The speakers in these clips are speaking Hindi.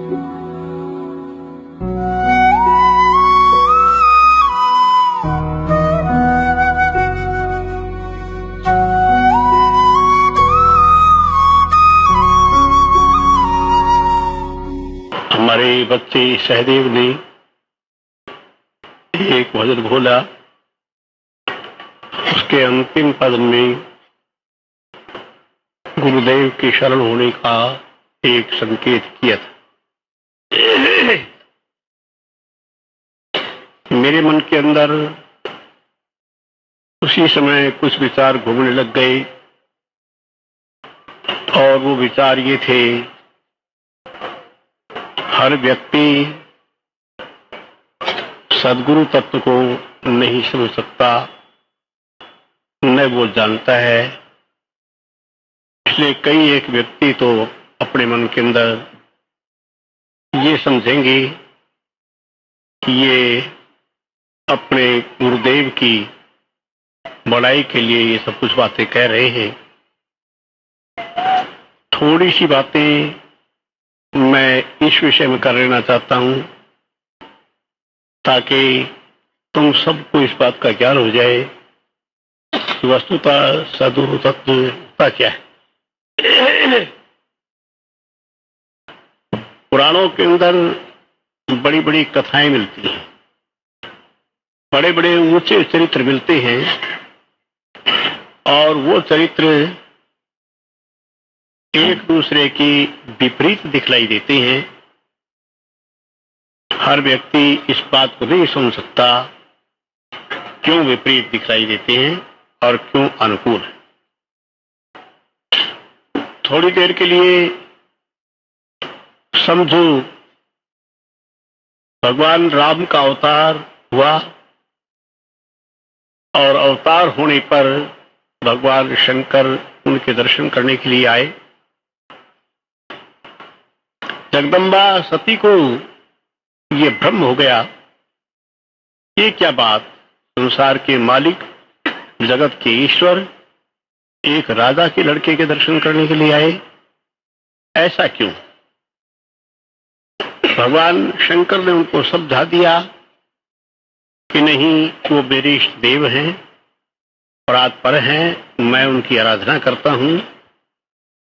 हमारे बच्चे सहदेव ने एक भजन बोला, उसके अंतिम पद में गुरुदेव की शरण होने का एक संकेत किया था। मेरे मन के अंदर उसी समय कुछ विचार घूमने लग गए और वो विचार ये थे, हर व्यक्ति सद्गुरु तत्व को नहीं समझ सकता, न वो जानता है। इसलिए कई एक व्यक्ति तो अपने मन के अंदर ये समझेंगे कि ये अपने गुरुदेव की बड़ाई के लिए ये सब कुछ बातें कह रहे हैं। थोड़ी सी बातें मैं इस विषय में कर लेना चाहता हूं ताकि तुम सबको इस बात का ज्ञान हो जाए कि वस्तुतः सद्गुरु तत्व होता क्या है। पुराणों के अंदर बड़ी बड़ी कथाएं मिलती हैं, बड़े बड़े ऊंचे चरित्र मिलते हैं और वो चरित्र एक दूसरे की विपरीत दिखलाई देते हैं। हर व्यक्ति इस बात को नहीं समझ सकता क्यों विपरीत दिखलाई देते हैं और क्यों अनुकूल। थोड़ी देर के लिए समझो, भगवान राम का अवतार हुआ और अवतार होने पर भगवान शंकर उनके दर्शन करने के लिए आए। जगदम्बा सती को ये भ्रम हो गया, ये क्या बात, संसार के मालिक, जगत के ईश्वर एक राजा के लड़के के दर्शन करने के लिए आए, ऐसा क्यों। भगवान शंकर ने उनको समझा दिया कि नहीं, वो मेरे इष्ट देव हैं, परात्पर हैं, मैं उनकी आराधना करता हूं,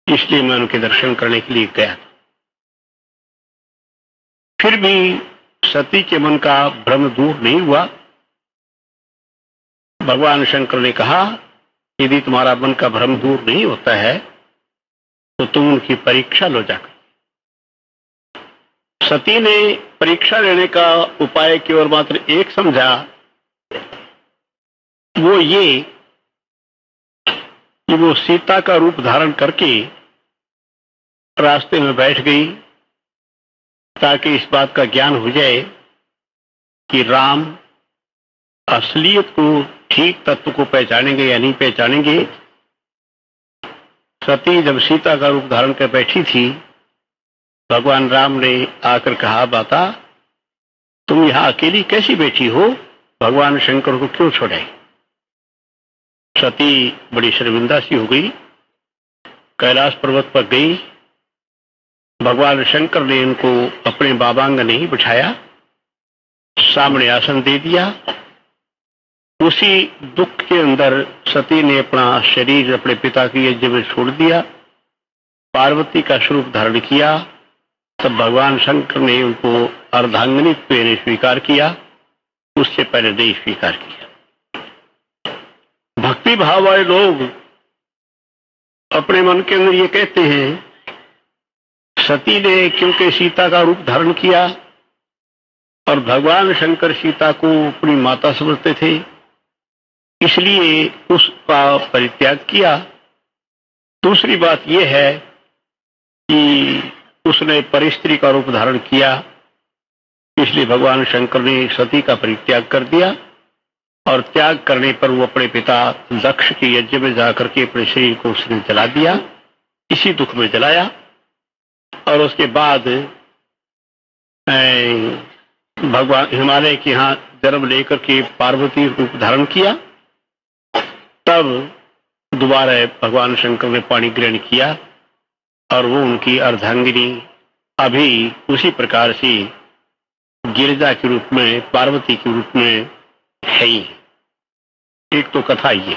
इसलिए मैं उनके दर्शन करने के लिए गया। फिर भी सती के मन का भ्रम दूर नहीं हुआ। भगवान शंकर ने कहा, यदि तुम्हारा मन का भ्रम दूर नहीं होता है तो तुम उनकी परीक्षा लो जाकर। सती ने परीक्षा लेने का उपाय केवल मात्र एक समझा, वो ये कि वो सीता का रूप धारण करके रास्ते में बैठ गई ताकि इस बात का ज्ञान हो जाए कि राम असलियत को, ठीक तत्व को पहचानेंगे या नहीं पहचानेंगे। सती जब सीता का रूप धारण कर बैठी थी, भगवान राम ने आकर कहा, माता तुम यहां अकेली कैसी बैठी हो, भगवान शंकर को क्यों छोड़ाई। सती बड़ी शर्मिंदा सी हो गई, कैलाश पर्वत पर गई। भगवान शंकर ने इनको अपने बाबांग नहीं बिठाया, सामने आसन दे दिया। उसी दुख के अंदर सती ने अपना शरीर अपने पिता के यज्ञ में छोड़ दिया, पार्वती का स्वरूप धारण किया। तब भगवान शंकर ने उनको अर्धांगिनी ने स्वीकार किया, उससे पहले नहीं स्वीकार किया। भक्ति भाव वाले लोग अपने मन के अंदर ये कहते हैं, सती ने क्योंकि सीता का रूप धारण किया और भगवान शंकर सीता को अपनी माता समझते थे, इसलिए उसका परित्याग किया। दूसरी बात यह है कि उसने परिस्त्री का रूप धारण किया, इसलिए भगवान शंकर ने सती का परित्याग कर दिया और त्याग करने पर वो अपने पिता दक्ष के यज्ञ में जाकर के अपने शरीर को उसने जला दिया, इसी दुख में जलाया। और उसके बाद भगवान हिमालय के यहाँ जन्म लेकर के पार्वती रूप धारण किया। तब दोबारा भगवान शंकर ने पाणी ग्रहण किया और वो उनकी अर्धांगिनी अभी उसी प्रकार से गिरिजा के रूप में, पार्वती के रूप में है ही। एक तो कथा ये,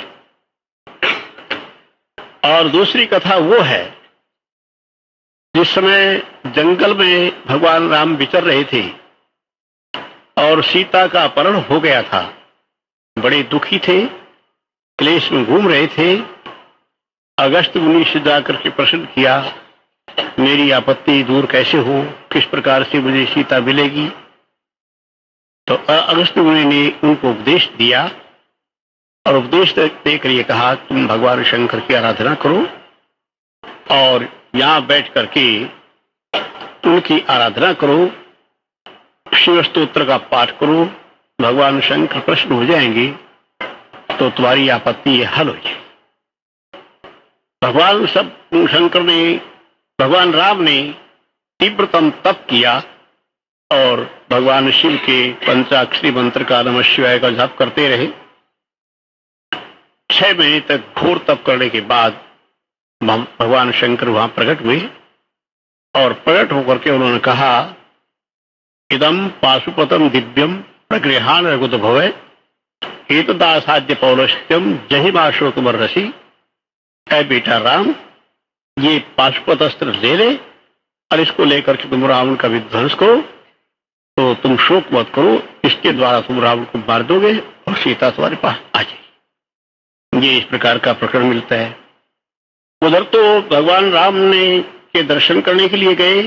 और दूसरी कथा वो है जिस समय जंगल में भगवान राम विचर रहे थे और सीता का अपहरण हो गया था। बड़े दुखी थे, क्लेश में घूम रहे थे। अगस्त मुनि से जाकर के प्रश्न किया, मेरी आपत्ति दूर कैसे हो, किस प्रकार से मुझे सीता मिलेगी। तो अगस्त मुनि ने उनको उपदेश दिया और उपदेश देकर ये कहा, तुम भगवान शंकर की आराधना करो और यहां बैठ करके उनकी आराधना करो, शिव स्तोत्र का पाठ करो, भगवान शंकर प्रसन्न हो जाएंगे तो तुम्हारी आपत्ति हल हो जाएगी। भगवान राम ने तीव्रतम तप किया और भगवान शिव के पंचाक्षरी मंत्र का नमः शिवाय का जाप करते रहे। 6 महीने तक घोर तप करने के बाद भगवान शंकर वहां प्रकट हुए और प्रकट होकर के उन्होंने कहा, इदम पाशुपतम दिव्यम प्रगृहाण रघुत भवे एतदासाध्य पौलस्त्यम जहिमाशोकमर्षि। ऐ बेटा राम, ये पाशुपत अस्त्र ले ले और इसको लेकर के तुम रावण का विध्वंस करो, तो तुम शोक मत करो, इसके द्वारा तुम रावण को मार दोगे और सीता तुम्हारे पास आ जाएगी। ये इस प्रकार का प्रकरण मिलता है। उधर तो भगवान राम ने के दर्शन करने के लिए गए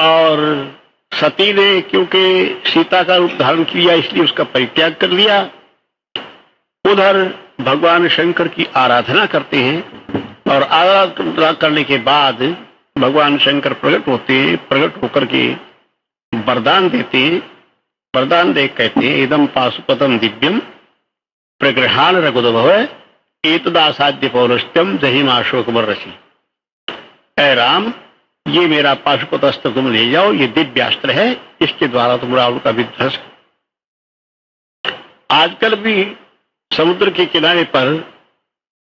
और सती ने क्योंकि सीता का रूप धारण किया इसलिए उसका परित्याग कर लिया। उधर भगवान शंकर की आराधना करते हैं और आराधना करने के बाद भगवान शंकर प्रकट होते हैं, प्रकट होकर के वरदान देते हैं। वरदान दे कहते हैं, इदम पाशुपतम दिव्यम प्रगृहाण रघुदभव एतदासाध्य पौलस्त्यम जहिमाशोकमर्षि। ऐ राम, ये मेरा पाशुपत अस्त्र तुम ले जाओ, ये दिव्य अस्त्र है, इसके द्वारा तुम रावण का विध्वंस। आजकल भी समुद्र के किनारे पर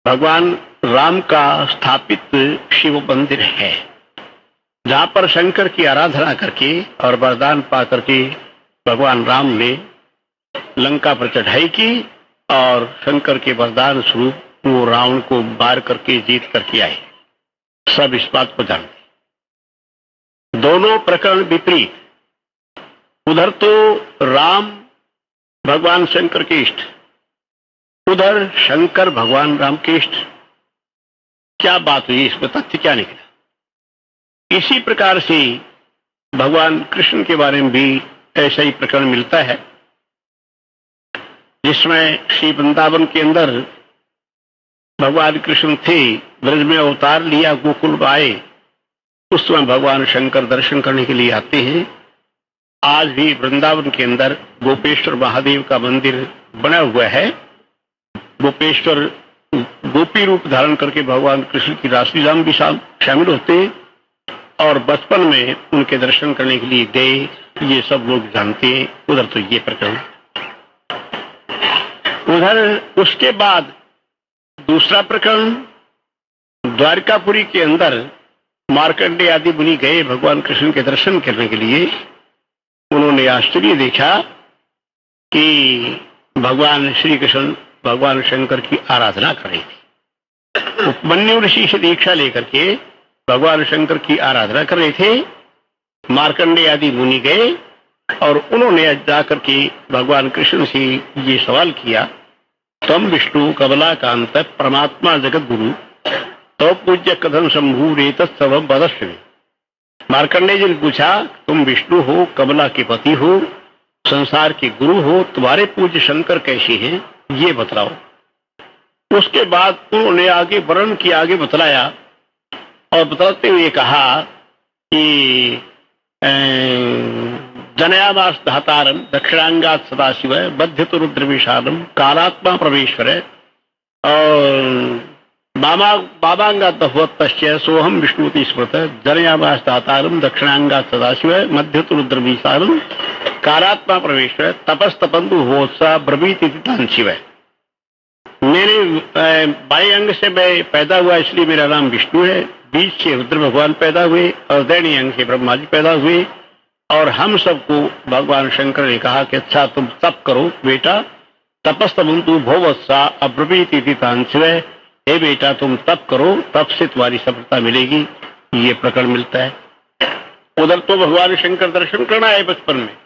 भगवान राम का स्थापित शिव मंदिर है, जहां पर शंकर की आराधना करके और वरदान पा करके भगवान राम ने लंका पर चढ़ाई की और शंकर के वरदान स्वरूप वो रावण को मार करके जीत करके आए। सब इस बात को जानते। दोनों प्रकरण विपरीत। उधर तो राम भगवान शंकर के इष्ट, उधर शंकर भगवान राम के इष्ट। क्या बात हुई, इसमें तथ्य क्या निकला? इसी प्रकार से भगवान कृष्ण के बारे में भी ऐसा ही प्रकरण मिलता है, जिसमें श्री वृंदावन के अंदर भगवान कृष्ण थे, ब्रज में अवतार लिया, गोकुल में आए। उस समय भगवान शंकर दर्शन करने के लिए आते हैं। आज भी वृंदावन के अंदर गोपेश्वर महादेव का मंदिर बना हुआ है। गोपेश्वर गोपी रूप धारण करके भगवान कृष्ण की रासलीला में भी शामिल होते हैं और बचपन में उनके दर्शन करने के लिए गए, ये सब लोग जानते हैं। उधर तो ये प्रकरण। उधर उसके बाद दूसरा प्रकरण, द्वारकापुरी के अंदर मार्कंडे आदि मुनि गए भगवान कृष्ण के दर्शन करने के लिए। उन्होंने आश्चर्य देखा कि भगवान श्री कृष्ण भगवान शंकर की आराधना कर रहे थे। उपमन्यु ऋषि से दीक्षा लेकर के भगवान शंकर की आराधना कर रहे थे। मार्कंडे आदि मुनि गए और उन्होंने जाकर के भगवान कृष्ण से ये सवाल किया, तम विष्णु कमला कांत परमात्मा जगत गुरु तो पूज्य कथम शंभु रेत सब बदस्वी। मार्कंडेय जी ने पूछा, तुम विष्णु हो, कमला के पति हो, संसार के गुरु हो, तुम्हारे पूज्य शंकर कैसे हैं, ये बतलाओ। उसके बाद उन्होंने आगे वर्णन किया, आगे बतलाया और बताते हुए कहा कि जनयावास धातारम दक्षिणांगात सदाशिव बध्यतु रुद्र विशालम कालात्मा प्रवेश्वर और बाबांगात भगवत्तस्य सोहम विष्णुति स्मृत जनयावास धातारम दक्षिणांगात सदाशिव मध्यतु रुद्र विशालम कालात्मा प्रवेश्वर तपस्तपंदु होत्सा ब्रवीति शिव। मेरे बाएं अंग से मैं पैदा हुआ इसलिए मेरा नाम विष्णु है, बीच से रुद्र भगवान पैदा हुए और दैनी अंग से ब्रह्मा जी पैदा हुए। और हम सबको भगवान शंकर ने कहा कि अच्छा तुम तप करो बेटा, तपस्तमंतु भोवत्सा अब्रवीति तांशवै, हे बेटा तुम तप करो, तप से तुम्हारी सफलता मिलेगी। ये प्रकरण मिलता है। उधर तो भगवान शंकर दर्शन करना है बचपन में,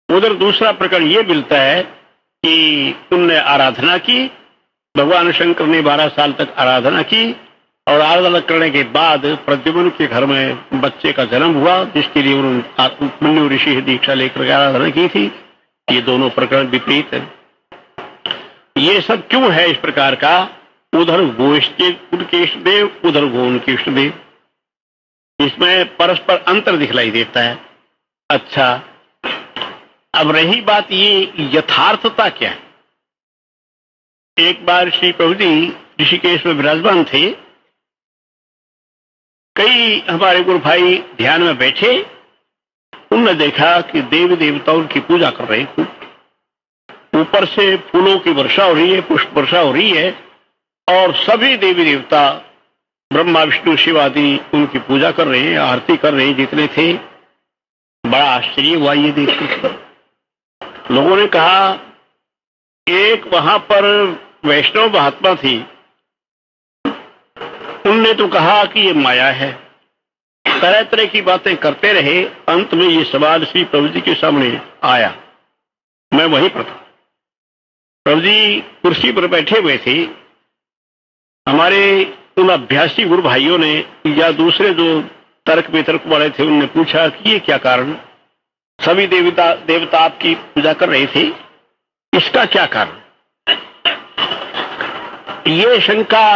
उधर दूसरा प्रकरण ये मिलता है कि उनने आराधना की, भगवान शंकर ने 12 साल तक आराधना की और आराधना करने के बाद प्रद्युम्न के घर में बच्चे का जन्म हुआ, जिसके लिए उन्होंने मनु ऋषि दीक्षा लेकर आराधना की थी। ये दोनों प्रकरण विपरीत है। ये सब क्यों है इस प्रकार का? उधर गो उनके इष्ट देव, उधर गो उनके इष्ट देव, इसमें परस्पर अंतर दिखलाई देता है। अच्छा, अब रही बात ये यथार्थता क्या है। एक बार श्री प्रभु जी ऋषिकेश में विराजमान थे, कई हमारे गुरु भाई ध्यान में बैठे, उन्होंने देखा कि देवी देवता उनकी पूजा कर रहे हैं। ऊपर से फूलों की वर्षा हो रही है, पुष्प वर्षा हो रही है और सभी देवी देवता ब्रह्मा विष्णु शिव आदि उनकी पूजा कर रहे हैं, आरती कर रहे हैं जितने थे। बड़ा आश्चर्य हुआ ये देखकर। लोगों ने कहा, एक वहां पर वैष्णव महात्मा थी, उनने तो कहा कि ये माया है, तरह तरह की बातें करते रहे। अंत में ये सवाल श्री प्रभु जी के सामने आया। मैं वहीं पर था, प्रभु जी कुर्सी पर बैठे हुए थे। हमारे उन अभ्यासी गुरु भाइयों ने या दूसरे जो तर्क वितर्क वाले थे, उनने पूछा कि ये क्या कारण, सभी देवता आपकी पूजा कर रहे थे, इसका क्या कारण? ये शंका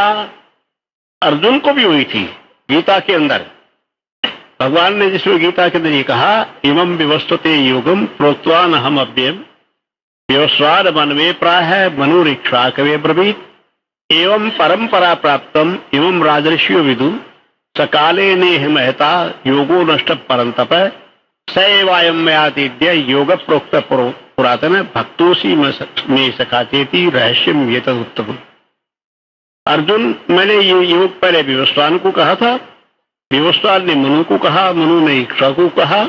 अर्जुन को भी हुई थी गीता के अंदर। भगवान ने जिसमें गीता के अंदर ये कहा, इमं विवस्वते योगम प्रोक्तवान अहम अव्ययम व्यवस्वाद मनवे प्राह मनुरीक्षा कवे ब्रवीत एवं परंपरा प्राप्तम इमं राजर्षियो विदु सकाले नेह महता योगो नष्ट परंतप सैवायम मयातिद्य योग प्रोक्त पुरातन भक्तोसी में सखाचेती रहस्यम ये तदुत्तम। अर्जुन, मैंने ये योग पहले विवस्वान को कहा था, विवस्वान ने मनु को कहा, मनु ने इक्षा को कहा।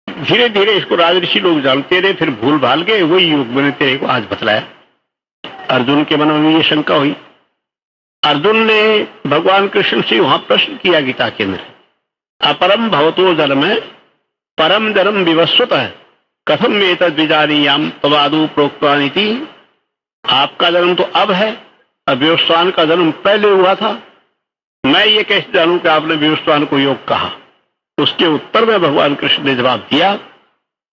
धीरे धीरे इसको राजऋषि लोग जानते रहे, फिर भूल भाल गए, वही योग मैंने तेरे को आज बतलाया। अर्जुन के मन में ये शंका हुई। अर्जुन ने भगवान कृष्ण से वहां प्रश्न किया गीता के अंदर, अपरम भवतो जन्म परम जन्म विवस्वत कथम में तद्विजानीयाम तवादु प्रोक्तवानिति। आपका जन्म तो अब है, अब विवस्वान का जन्म पहले हुआ था, मैं ये कैसे जानूं कि आपने विवस्वान को योग कहा? उसके उत्तर में भगवान कृष्ण ने जवाब दिया,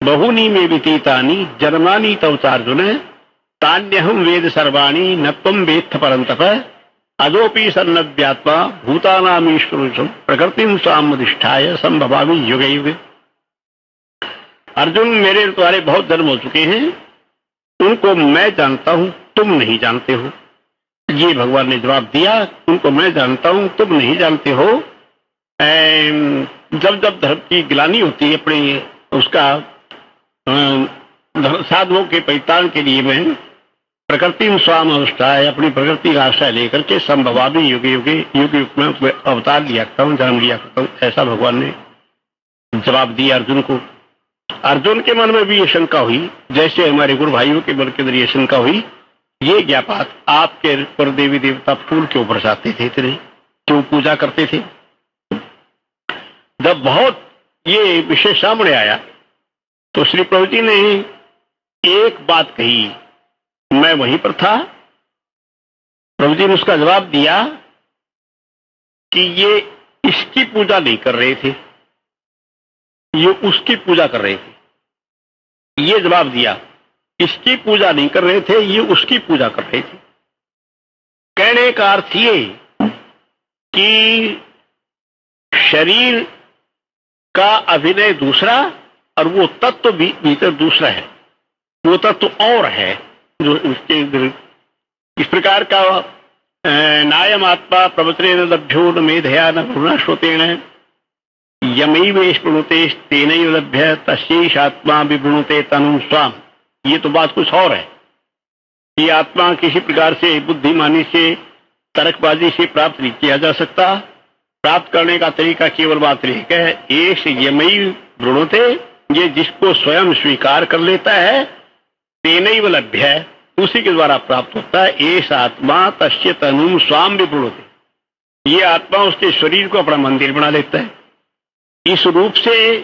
बहुनी में व्यतीतानि जन्मानि तव चार्जुन तान्यहम वेद सर्वाणी न त्वं वेत्थ परंतप अदोपि सन्नव्यात्मा भूतानामीश्वरं प्रकृतिं स्वामधिष्ठाय संभवामि युगे युगे। अर्जुन, मेरे तुम्हारे बहुत जन्म हो चुके हैं, उनको मैं जानता हूं, तुम नहीं जानते हो। ये भगवान ने जवाब दिया, उनको मैं जानता हूं, तुम नहीं जानते हो। जब जब धर्म की गिलानी होती है अपने उसका साधुओं के परित्राण के लिए मैं प्रकृति में स्वाम अवस्थाएं अपनी प्रकृति का आश्रय लेकर के संभवामी युग युग युग में अवतार लिया करता हूँ, जन्म लिया करता हूँ, ऐसा भगवान ने जवाब दिया अर्जुन को। अर्जुन के मन में भी ये शंका हुई, जैसे हमारे गुरु भाइयों के मन के अंदर ये शंका हुई, ये क्या बात, आपके पर देवी देवता फूल क्यों बरसाते थे, इतने क्यों पूजा करते थे? जब बहुत ये विषय सामने आया तो श्री प्रभु जी ने एक बात कही, मैं वहीं पर था। प्रभु जी ने उसका जवाब दिया कि ये इसकी पूजा नहीं कर रहे थे, ये उसकी पूजा कर रहे थे। ये जवाब दिया, इसकी पूजा नहीं कर रहे थे, ये उसकी पूजा कर रहे थे। कहने का अर्थ ये कि शरीर का अभिनय दूसरा और वो तत्व भी भीतर दूसरा है, वो तत्व और है जो उसके इस प्रकार का नायम आत्मा प्रवत्रेण लभ्यो न मेधया न पुनः श्रोतेण यमैवेश प्रणुते तेनैव लभ्य तस्यैष आत्मा विवृणुते तनुं स्वाम। ये तो बात कुछ और है। ये आत्मा किसी प्रकार से बुद्धिमानी से, तर्कबाजी से प्राप्त नहीं किया जा सकता। प्राप्त करने का तरीका केवल मात्र एक है, एक यमई वृणोते, ये जिसको स्वयं स्वीकार कर लेता है, तेनैव लभ्य, उसी के द्वारा प्राप्त होता है। एष आत्मा तस्य तनुम स्वाम विवृणोते, ये आत्मा उसके शरीर को अपना मंदिर बना लेता है। इस रूप से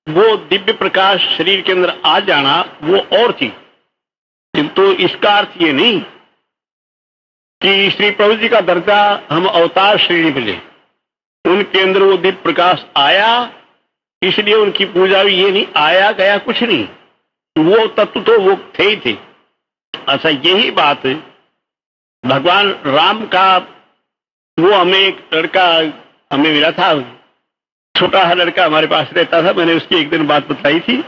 वो दिव्य प्रकाश शरीर के अंदर आ जाना वो और चीज, किंतु इसका अर्थ ये नहीं कि श्री प्रभु जी का दर्जा हम अवतार श्रेणी में ले, उनके अंदर वो दिव्य प्रकाश आया इसलिए उनकी पूजा भी, ये नहीं आया गया कुछ नहीं, वो तत्व तो वो थे ही थे। अच्छा, यही बात भगवान राम का, वो हमें एक लड़का हमें मिला था, छोटा सा लड़का हमारे पास रहता था, मैंने उसकी एक दिन बात बताई थी,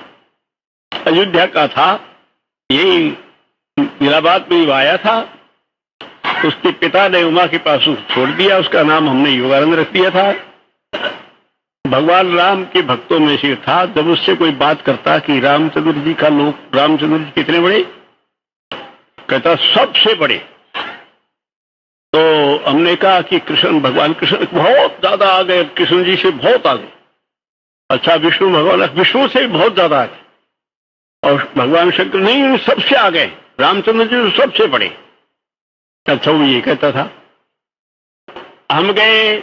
अयोध्या का था, यही इलाहाबाद में आया था। उसके पिता ने उमा के पास छोड़ दिया, उसका नाम हमने योगानंद रख दिया था। भगवान राम के भक्तों में से था। जब उससे कोई बात करता कि रामचंद्र जी का लोक, रामचंद्र जी कितने बड़े, कहता सबसे बड़े। तो हमने कहा कि कृष्ण, भगवान कृष्ण बहुत ज्यादा आ गए, कृष्ण जी से बहुत आगे। अच्छा, विष्णु भगवान विष्णु से बहुत ज्यादा आगे, और भगवान शंकर नहीं, सबसे आ गए, रामचंद्र जी सबसे बड़े। अच्छा, वो ये कहता था। हम गए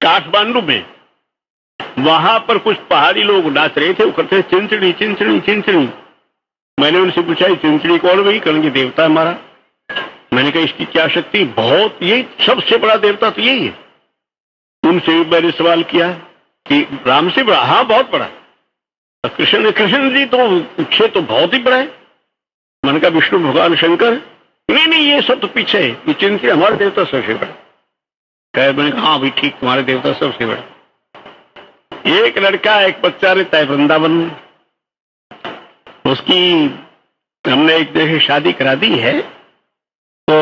काठमांडू में, वहां पर कुछ पहाड़ी लोग नाच रहे थे, वो कहते चिंचड़ी चिंचड़ी चिंचड़ी। मैंने उनसे पूछा चिंचड़ी कौन भाई? कहेंगे देवता हमारा। मैंने कहा इसकी क्या शक्ति? बहुत, यही सबसे बड़ा देवता तो यही है। उनसे भी मैंने सवाल किया कि राम से बड़ा? हाँ बहुत बड़ा। कृष्ण जी तो पीछे तो बहुत ही बड़ा है। मैंने कहा विष्णु भगवान शंकर? नहीं नहीं, ये सब तो पीछे है, ये चिंतन हमारे देवता सबसे बड़ा। कहे, मैंने कहा हाँ भाई ठीक, तुम्हारे देवता सबसे बड़ा। एक लड़का, एक बच्चा रहता है वृंदावन में, उसकी हमने एक जगह शादी करा दी है। तो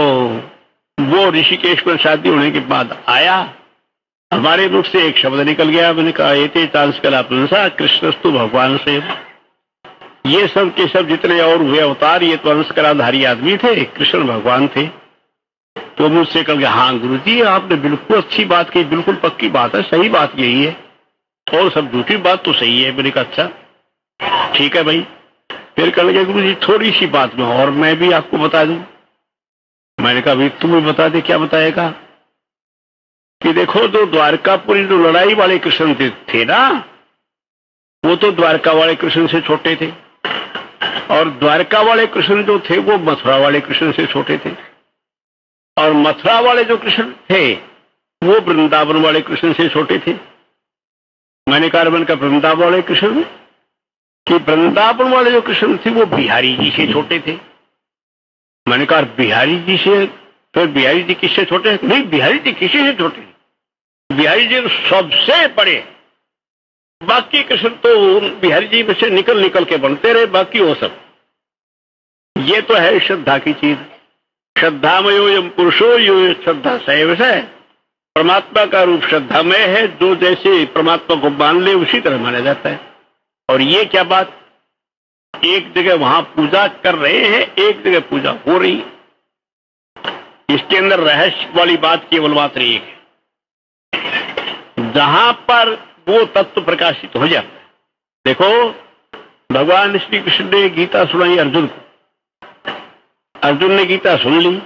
वो ऋषिकेश में शादी होने के बाद आया, हमारे मुख से एक शब्द निकल गया। मैंने कहा एते चांस कला पुंसा कृष्णस्तु भगवान से। ये सब के सब जितने और हुए अवतार, ये तो अंश कराधारी आदमी थे, कृष्ण भगवान थे। तो मुझसे कह गया हाँ गुरु जी, आपने बिल्कुल अच्छी बात की, बिल्कुल पक्की बात है, सही बात यही है, और सब झूठी बात तो सही है। मैंने कहा अच्छा ठीक है भाई। फिर कह लगे गुरु जी थोड़ी सी बात में और मैं भी आपको बता दूं। मैंने कहा भाई तुम्हें बता दे। क्या बताएगा? कि देखो, जो द्वारकापुरी जो लड़ाई वाले कृष्ण थे ना, वो तो द्वारका वाले कृष्ण से छोटे थे, और द्वारका वाले कृष्ण जो थे वो मथुरा वाले कृष्ण से छोटे थे, और मथुरा वाले जो कृष्ण थे वो वृंदावन वाले कृष्ण से छोटे थे। मैंने कहा वृंदावन वाले कृष्ण, कि वृंदावन वाले जो कृष्ण थे वो बिहारी जी से छोटे थे। मैंने कहा बिहारी जी से? फिर बिहारी जी किससे छोटे? नहीं, बिहारी जी किसी से छोटे, बिहारी जी सबसे बड़े। बाकी कृष्ण तो बिहारी जी में से निकल निकल के बनते रहे, बाकी वो सब। ये तो है श्रद्धा की चीज। श्रद्धामयो यम पुरुषो यो श्रद्धा सैव है। परमात्मा का रूप श्रद्धामय है, जो जैसे परमात्मा को मान ले उसी तरह माना जाता है। और ये क्या बात, एक जगह वहां पूजा कर रहे हैं, एक जगह पूजा हो रही। इसके अंदर रहस्य वाली बात केवल मात्र एक है, जहां पर वो तत्व प्रकाशित हो जाता है। देखो, भगवान श्री कृष्ण ने गीता सुनाई अर्जुन को, अर्जुन ने गीता सुन ली,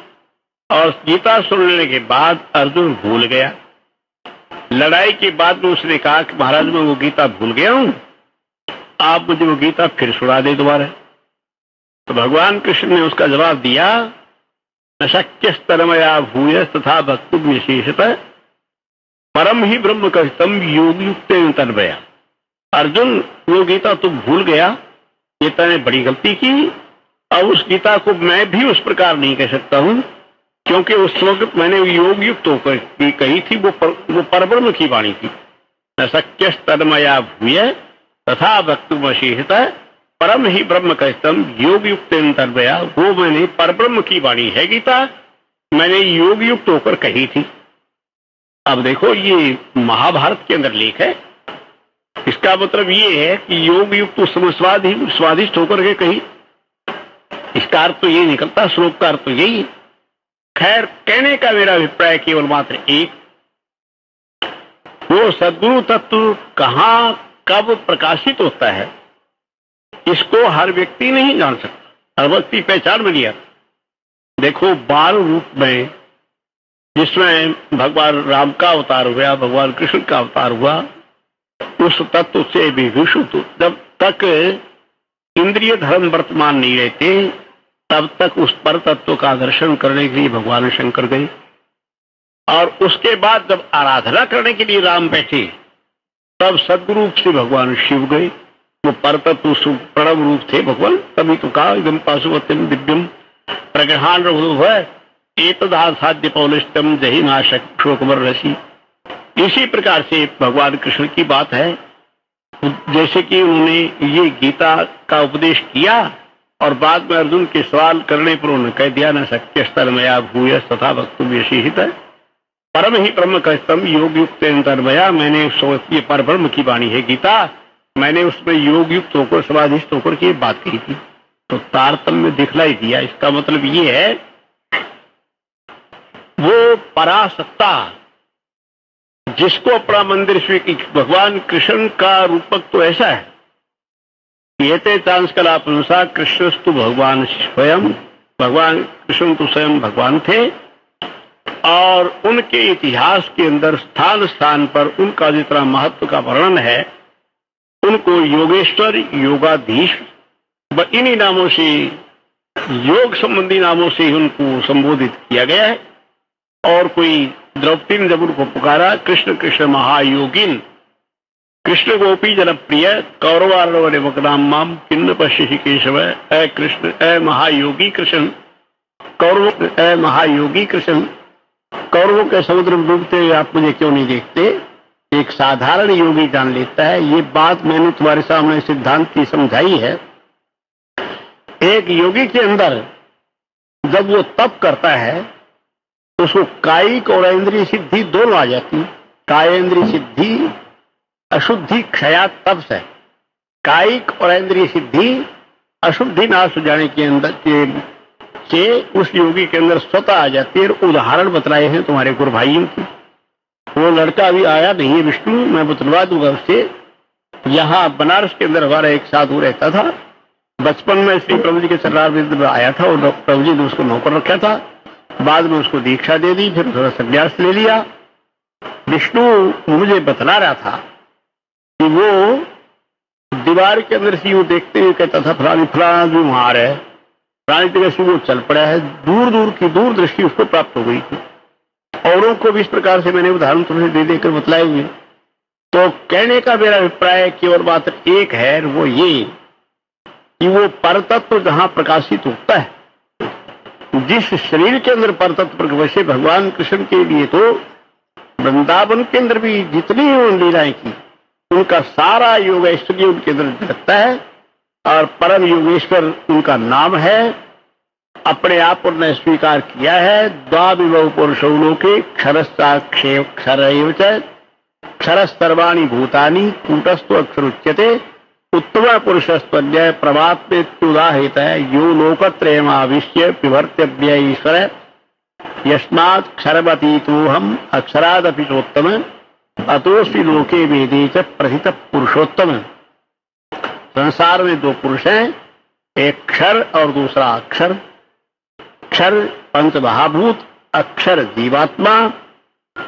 और गीता सुनने के बाद अर्जुन भूल गया। लड़ाई के बाद में उसने कहा कि महाराज मैं वो गीता भूल गया हूं, आप मुझे वो गीता फिर सुना दे दोबारा। तो भगवान कृष्ण ने उसका जवाब दिया, न शक्यस्तरमया भूय तथा भक्तुम विशेषतः परम ही ब्रह्म कहितम योग युक्त तन्मया। अर्जुन, वो गीता तू भूल गया, ये तूने बड़ी गलती की। और उस गीता को मैं भी उस प्रकार नहीं कह सकता हूं, क्योंकि उस वक्त मैंने योग युक्त होकर कही थी, वो परब्रह्म की वाणी थी। न शक्यस्तरमया भूय तथा भक्तुम विशेषतः परम ही ब्रह्म कहितम योग युक्त तन्मया। वो मैंने परब्रह्म की वाणी है गीता, मैंने योग युक्त होकर कही थी। अब देखो, ये महाभारत के अंदर लेख है, इसका मतलब ये है कि योग युक्त उस समय स्वादिष्ट होकर के कही। इसका अर्थ तो ये निकलता, श्लोक का अर्थ तो यही है। खैर, कहने का मेरा अभिप्राय केवल मात्र एक, वो सद्गुरु तत्व कहाँ कब प्रकाशित होता है इसको हर व्यक्ति नहीं जान सकता, हर व्यक्ति पहचान में लिया। देखो, बाल रूप में जिसमें भगवान राम का अवतार हुआ, भगवान कृष्ण का अवतार हुआ, उस तत्व से विभूषित जब तक इंद्रिय धर्म वर्तमान नहीं रहते तब तक उस पर तत्व का दर्शन करने के लिए भगवान शंकर गए, और उसके बाद जब आराधना करने के लिए राम बैठे तब सद्गुरु रूप से भगवान शिव गए। वो परतत्व प्रणव रूप थे भगवान, तभी तो कहा एकदम पाशुपत्यम दिव्यम प्रग्रहान रघुभय एतदा साध्य पौलिष्टम जही नाशक शोकमर रसी। इसी प्रकार से भगवान कृष्ण की बात है, जैसे कि उन्होंने ये गीता का उपदेश किया और बाद में अर्जुन के सवाल करने पर उन्होंने कह दिया, न शक्य स्तरमया भूय तथा वक्तुम यशीहित परम ही ब्रह्म कस्तम योग युक्त तन्मया। मैंने ये पर ब्रह्म की वाणी है गीता, मैंने उसमें योग युक्त होकर समाधिस्थ होकर की बात की थी, तो तारतम्य दिखलाई दिया। इसका मतलब ये है वो परासत्ता जिसको अपना मंदिर स्वीकृत, भगवान कृष्ण का रूपक तो ऐसा है, ये चांस कलापनुसार कृष्णस्तु भगवान स्वयं, भगवान कृष्ण तो स्वयं भगवान थे, और उनके इतिहास के अंदर स्थान स्थान पर उनका जितना महत्व का वर्णन है, उनको योगेश्वर, योगाधीश, इन्हीं नामों से, योग संबंधी नामों से ही उनको संबोधित किया गया है। और कोई द्रौपदी ने जब उनको पुकारा कृष्ण कृष्ण महायोगिन, कृष्ण गोपी जनप्रिय कौरवारणवनाम माम किन्न पश्यसि केशव, ऐ कृष्ण, ऐ महायोगी कृष्ण, कौरव, ऐ महायोगी कृष्ण, कौरवों के समुद्र में डूबते हुए आप मुझे क्यों नहीं देखते? एक साधारण योगी जान लेता है। ये बात मैंने तुम्हारे सामने सिद्धांत की समझाई है। एक योगी के अंदर जब वो तप करता है तो उसको कायिक और इंद्रिय सिद्धि दोनों आ जाती। कायेंद्रिय सिद्धि अशुद्धि क्षयात तप से, कायिक और इंद्रिय सिद्धि अशुद्धि नाश हो जाने के अंदर के उस योगी के अंदर स्वतः आ जाती है। उदाहरण बतलाए हैं तुम्हारे गुरु भाइयों की। वो लड़का अभी आया नहीं है विष्णु, मैं बतलवा दूंगा उससे। यहाँ बनारस के अंदर हमारा एक साधु रहता था, बचपन में श्री प्रभु जी के चरणारविंद में आया था और प्रभु जी ने उसको नौकर रखा था, बाद में उसको दीक्षा दे दी, फिर थोड़ा संन्यास ले लिया। विष्णु मुझे बतला रहा था कि वो दीवार के अंदर से वो देखते हुए कहता था फलानी फलाना भी वहां आ रहा है, फलानी जगह से वो चल पड़ा है। दूर दूर की दूर दृष्टि उसको प्राप्त हो गई थी। औरों को भी इस प्रकार से मैंने उदाहरण तुम्हें दे देकर बतलाए हुए। तो कहने का मेरा अभिप्राय केवल मात्र एक है, वो ये कि वो परतत्व जहां प्रकाशित होता है, जिस शरीर के अंदर परतत्व, वैसे भगवान कृष्ण के लिए तो वृंदावन के अंदर भी जितनी लीलाएं की उनका सारा योगेश्वरी उनके अंदर झलकता है, और परम योगेश्वर उनका नाम है। अपने आप उन्होंने स्वीकार किया है, द्वाविभव पुरुषौ लोके क्षरस्ताक्षे क्षरैव च क्षरस्तर्वाणि भूतानि कूटस्थो अक्षरुच्यते उत्तम पुरुषस्त्वन्य प्रमात्मेत्युदाहृत यो लोकत्रयमाविश्य बिभर्त्यव्य ईश्वर यस्मात् क्षरमतीतोऽहम् अक्षरादपि चोत्तम अतोऽस्मि लोके वेदे च प्रथित पुरुषोत्तम। संसार में दो पुरुष हैं, एक क्षर और दूसरा अक्षर। क्षर पंच महाभूत, अक्षर जीवात्मा,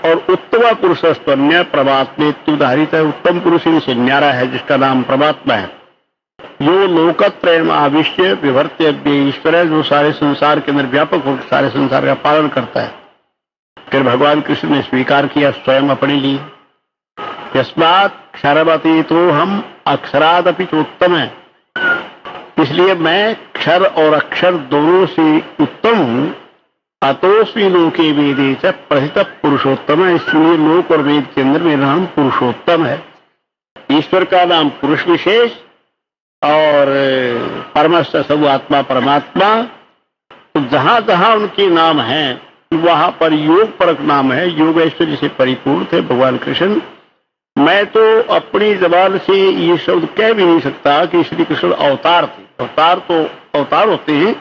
और उत्तम पुरुषस्तन्य परमात्मेत्युदाहृत है। उत्तम पुरुष इनसे न्यारा है जिसका नाम परमात्मा है। जो लोकत्रयम् आविश्य विभर्त्यव्य ईश्वर है, जो सारे संसार के अंदर व्यापक होकर सारे संसार का पालन करता है। फिर भगवान कृष्ण ने स्वीकार किया स्वयं अपने लिए, यस्मात् क्षरमतीतोऽहम् अक्षरादपि चोत्तम है, इसलिए मैं क्षर और अक्षर दोनों से उत्तम हूं। अतोस्मि लोके वेदे च प्रथित पुरुषोत्तम है, इसलिए लोक और वेद के अंदर मेरा नाम पुरुषोत्तम है। ईश्वर का नाम पुरुष विशेष और परमस्थ सब आत्मा परमात्मा। तो जहां जहां उनके नाम हैं वहां पर योग परक नाम है, योगेश्वरी से परिपूर्ण थे भगवान कृष्ण। मैं तो अपनी जबान से ये शब्द कह भी नहीं सकता कि श्री कृष्ण अवतार थे। अवतार तो अवतार होते हैं,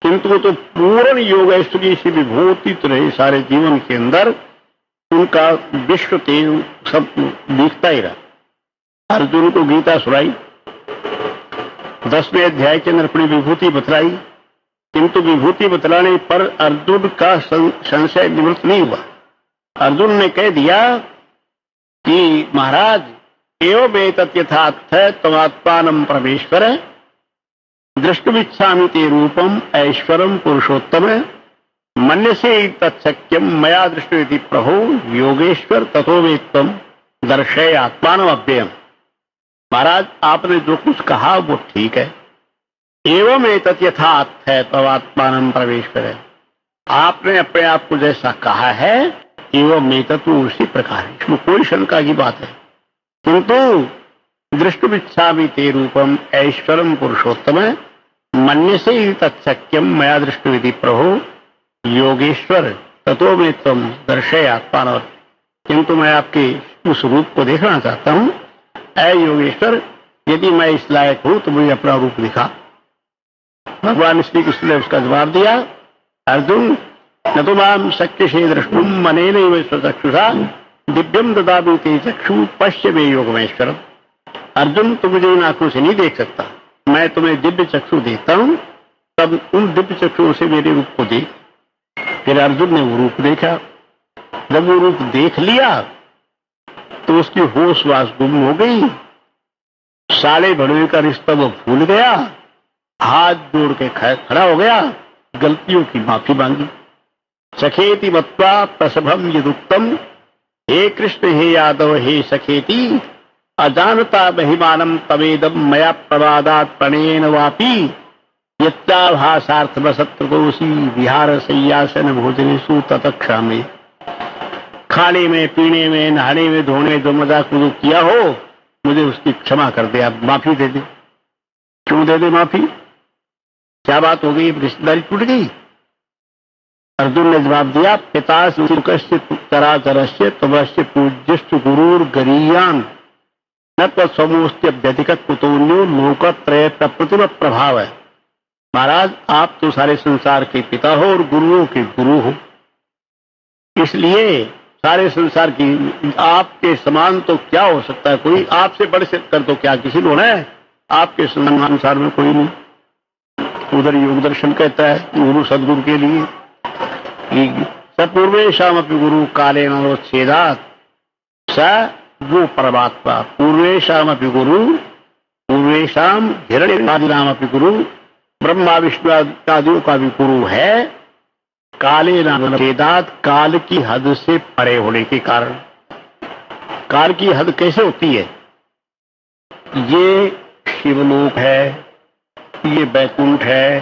किंतु वो तो पूर्ण योगेश्वरी से विभूतित रहे सारे जीवन के अंदर, उनका विश्व तेज सब दिखता ही रहा। अर्जुन को गीता सुनाई, 10वें अध्याय के अंदर अपनी विभूति बतलाई, किंतु विभूति बतलाने पर अर्जुन का संशय निवृत्त नहीं हुआ। अर्जुन ने कह दिया कि महाराज एवं एतत् यथार्थ तमात्मानं परमेश्वर दृष्टुमिच्छामि ते रूपम ऐश्वरम पुरुषोत्तम मन्यसे तत्सख्यम मया दृष्टि प्रभो योगेश्वर ततो वे त्वं दर्शय आत्मानम् अव्ययम्। महाराज आपने जो कुछ कहा वो ठीक है। एवं एतत् यथार्थ है तवात्मानं परमेश्वर, आपने अपने आप को जैसा कहा है एवं एतत् उसी प्रकार है, इसमें कोई शंका की बात है। किंतु दृष्टुमिच्छामि ते रूपम ऐश्वरम पुरुषोत्तम मन्यसे तत्सख्यम मया दृष्टि प्रभो योगेश्वर ततो मे त्वं दर्शय आत्मानम्। किंतु मैं आपके उस रूप को देखना चाहता हूं। ऐ योगेश्वर, यदि मैं इस लायक हूं तो मुझे अपना रूप दिखा। भगवान श्री कृष्ण ने उसका जवाब दिया, अर्जुन न तो माम शक्यसे द्रष्टुम मनेनैव स्वचक्षुषा दिव्यम ददामि ते चक्षु पश्य मे योगमेश्वरम्। अर्जुन, तुम मुझे इन आंखों से नहीं देख सकता, मैं तुम्हें दिव्य चक्षु देता हूं, तब उन दिव्य चक्षुओं से मेरे रूप को देख। फिर अर्जुन ने वो रूप देखा। जब वो रूप देख लिया तो उसकी होश वास गुम हो गई, साले भड़वे का रिश्ता वो भूल गया, हाथ जोड़ के खड़ा हो गया, गलतियों की माफी मांगी। सखेति मत्वा प्रसभम यदुक्तम, हे कृष्ण हे यादव हे सखेति अजानता महिमानम तवेदम मया प्रवादात प्रणयेन वापि यत्याभासार्थवसत्रकोशी विहार सय्यासन भोजनेषु ततक्षामि। खाने में, पीने में, नहाने में, धोने में जो मजाक मजूक किया हो, मुझे उसकी क्षमा कर दे, आप माफी दे दे। क्यों दे दे माफी? क्या बात हो गई? रिश्तेदारी टूट गई? अर्जुन ने जवाब दिया, पिता सुकस्य चराचरस्य तमस्य पूज्यश्च गुरुर गरीयान न तत्समोस्त्य व्यधिकत कुतोन्यो लोकत्रय प्रप्रतिम प्रभाव है। महाराज, आप तो सारे संसार के पिता हो और गुरुओं के गुरु हो, इसलिए सारे संसार की आपके समान तो क्या हो सकता है कोई? आपसे बढ़ कर तो क्या किसी ने होना है? आपके संसार में कोई नहीं। उधर योग दर्शन कहता है गुरु सदगुरु के लिए, सपूर्वेशामपि गुरु काले नोच्छेदात् स वो परमात्मा पूर्वेशामपि गुरु पूर्वेशाम हिरण्यादिनामपि गुरु ब्रह्मा विष्णु आदियों का भी गुरु है, काले नोच्छेदात् काल की हद से परे होने के कारण। काल की हद कैसे होती है? ये शिवलोक है, ये बैकुंठ है,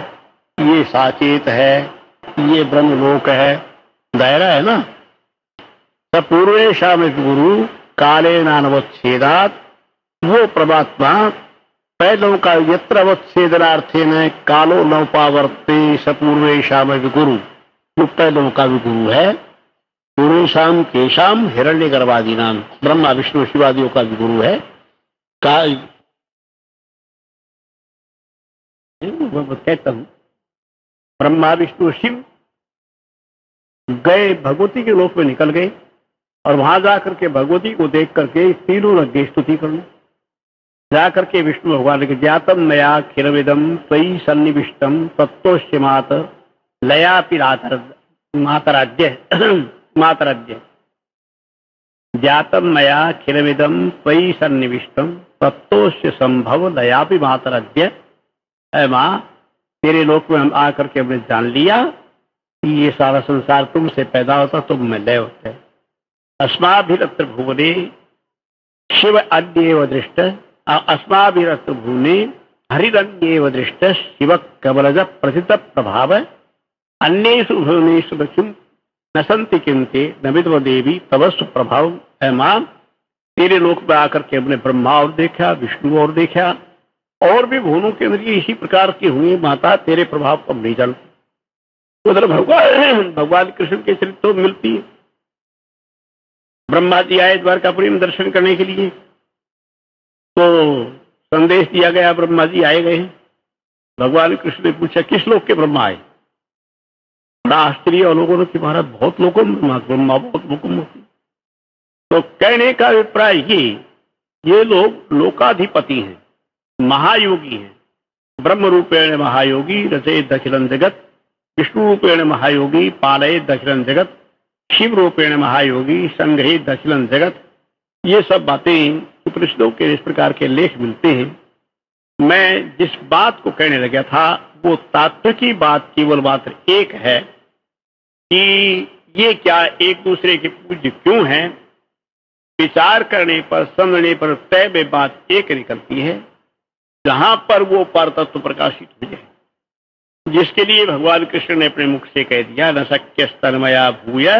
ये साकेत है, ये ब्रह्मलोक है, दायरा है ना। सपूर्वेशाम गुरु काले नानवच्छेदात, वो परमात्मा पहलों का यत्र अवच्छेदनार्थे न कालो नौपावर्ते सपूर्वेशाम गुरु, वो पहलों का भी गुरु है। पूर्वेशाम केशाम हिरण्य गर्भादि नाम, ब्रह्मा विष्णु शिवादियों का भी गुरु है। कहता हूं ब्रह्मा विष्णु शिव गए, भगवती के लोक में निकल गए और वहां जाकर के भगवती को देख करके तीनों लगे स्तुति करने। जाकर के विष्णु भगवान के ज्ञातम नया खिरविदम त्वयि सन्निविष्टम तत्वस्य मात लयापि मातराज्य मातराज्य ज्ञातम नया खिरविदम त्वयि सन्निविष्टम तत्वस्य संभव लयापि मातराज्य। माँ, तेरे लोक में हम आकर के हमने जान लिया कि ये सारा संसार तुमसे पैदा होता, तुम में लय होते। अस्माभिरत्र भुवने शिव अन्येव दृष्ट, अस्माभिरत्र भुवने हरिरन्येव दृष्ट शिव कमलज प्रथित प्रभाव अन्येषु भुवनेषु किं न सन्ति किंते न विद्व देवी तव सुप्रभाव। है मां, तेरे लोक में आकर के हमने ब्रह्मा और देखा, विष्णु और देखा, और भी भुवनों के अंदर इसी प्रकार की हुई माता, तेरे प्रभाव को हम नहीं जानते। उधर भगवान कृष्ण के चरित्र मिलती है। ब्रह्मा जी आए द्वारकापुरी में दर्शन करने के लिए, तो संदेश दिया गया, ब्रह्मा जी आए गए। भगवान कृष्ण ने पूछा किस लोक के ब्रह्मा आए? बड़ा आश्चर्य अवलोकन कि महाराज बहुत लोगों में ब्रह्मा बहुत लोगों। तो कहने का अभिप्राय ये लोग लोकाधिपति हैं, महायोगी हैं। ब्रह्म रूपेण महायोगी रचयेत् अखिलं जगत, विष्णु रूपेण महायोगी पालयेत् अखिलं जगत, शिव रूपेण महायोगी संग्रहेत् अखिलं जगत। ये सब बातें उपनिषदों के इस प्रकार के लेख मिलते हैं। मैं जिस बात को कहने लगा था वो तात्व की बात केवल मात्र एक है कि ये क्या एक दूसरे के पूज्य क्यों हैं। विचार करने पर, समझने पर तय में बात एक निकलती है, जहां पर वो परतत्व प्रकाशित हो जाए, जिसके लिए भगवान कृष्ण ने अपने मुख से कह दिया न शक्य तन्मया भूय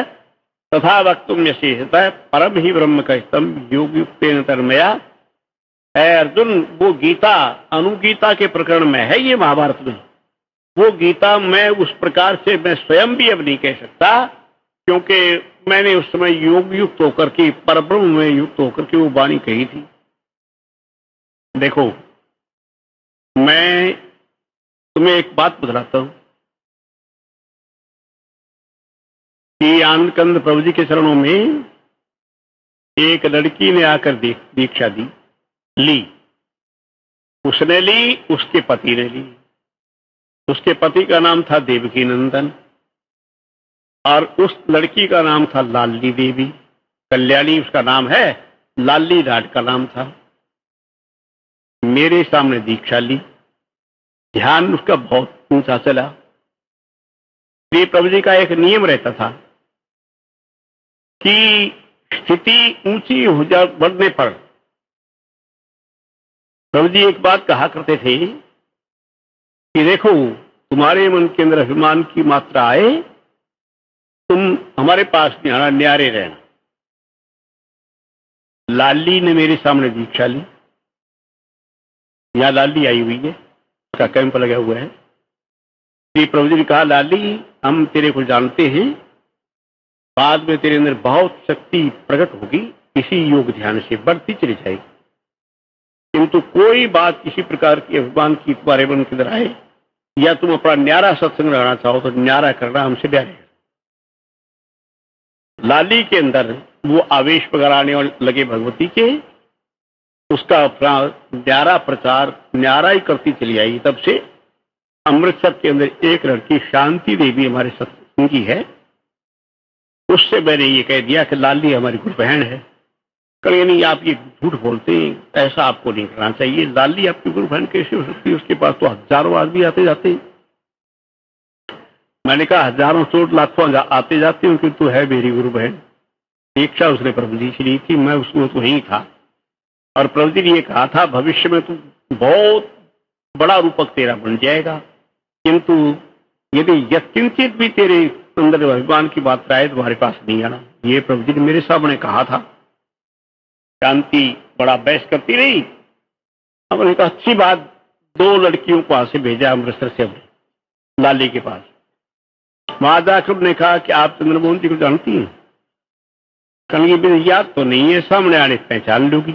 तथा वक्तुम यशेषतः परम ही ब्रह्म कहतम योग युक्तेन तन्मया। है अर्जुन, वो गीता अनुगीता के प्रकरण में है, ये महाभारत में वो गीता मैं उस प्रकार से मैं स्वयं भी अब नहीं कह सकता, क्योंकि मैंने उस समय योग युक्त होकर के परब्रह्म में युक्त होकर के वो वाणी कही थी। देखो मैं तुम्हें एक बात बतलाता हूं कि आनंद कंद प्रभु जी के चरणों में एक लड़की ने आकर दीक्षा ली। उसने ली, उसके पति ने ली। उसके पति का नाम था देवकी नंदन और उस लड़की का नाम था लाली देवी। कल्याणी उसका नाम है, लाली लाड का नाम था। मेरे सामने दीक्षा ली, ध्यान उसका बहुत ऊंचा चला। श्री प्रभु जी का एक नियम रहता था कि स्थिति ऊंची हो जा बढ़ने पर प्रभु जी एक बात कहा करते थे कि देखो तुम्हारे मन के अंदर अभिमान की मात्रा आए, तुम हमारे पास नहीं आना, न्यारे रहना। लाली ने मेरे सामने दीक्षा ली। यहां लाली आई हुई है, उसका कैंप लगा हुआ है। श्री प्रभु जी ने कहा लाली हम तेरे को जानते हैं, बाद में तेरे अंदर बहुत शक्ति प्रकट होगी, इसी योग ध्यान से बढ़ती चली जाएगी, किंतु कोई बात किसी प्रकार की अभिमान की तुम्हारे मन के अंदर आए या तुम अपना न्यारा सत्संग रहना चाहो तो न्यारा करना हमसे न्यारे। लाली के अंदर वो आवेश वगैरह आने लगे भगवती के, उसका अपना न्यारा प्रचार न्यारा ही करती चली आई। तब से अमृतसर के अंदर एक लड़की शांति देवी हमारे सत्संगी है, उससे मैंने ये कह दिया कि लाली हमारी गुरु बहन है। कहीं नहीं आप ये झूठ बोलते हैं, ऐसा आपको नहीं करना चाहिए। लाली आपकी गुरु बहन कैसे हो सकती है, उसके पास तो हजारों आदमी आते जाते हैं। मैंने कहा हजारों चोट लाखों आते जाते हैं, किंतु है मेरी गुरु बहन। दीक्षा उसने प्रभु जी से ली थी, मैं उसमें तो वहीं था और प्रभु जी ने ये कहा था भविष्य में तू बहुत बड़ा रूपक तेरा बन जाएगा, किंतु यदि यत्किंचित भी तेरे अंदर अभिमान की बात आए तुम्हारे पास नहीं आना। ये प्रभु जी ने मेरे सामने कहा था। शांति बड़ा बहस करती रही। हमने कहा अच्छी बात, 2 लड़कियों को वहां से भेजा अमृतसर से हमने लाली के पास। वहां जाकर ने कहा कि आप चंद्रमोहन जी को जानती हैं? कहने याद तो नहीं है, सामने आने पहचान लूंगी।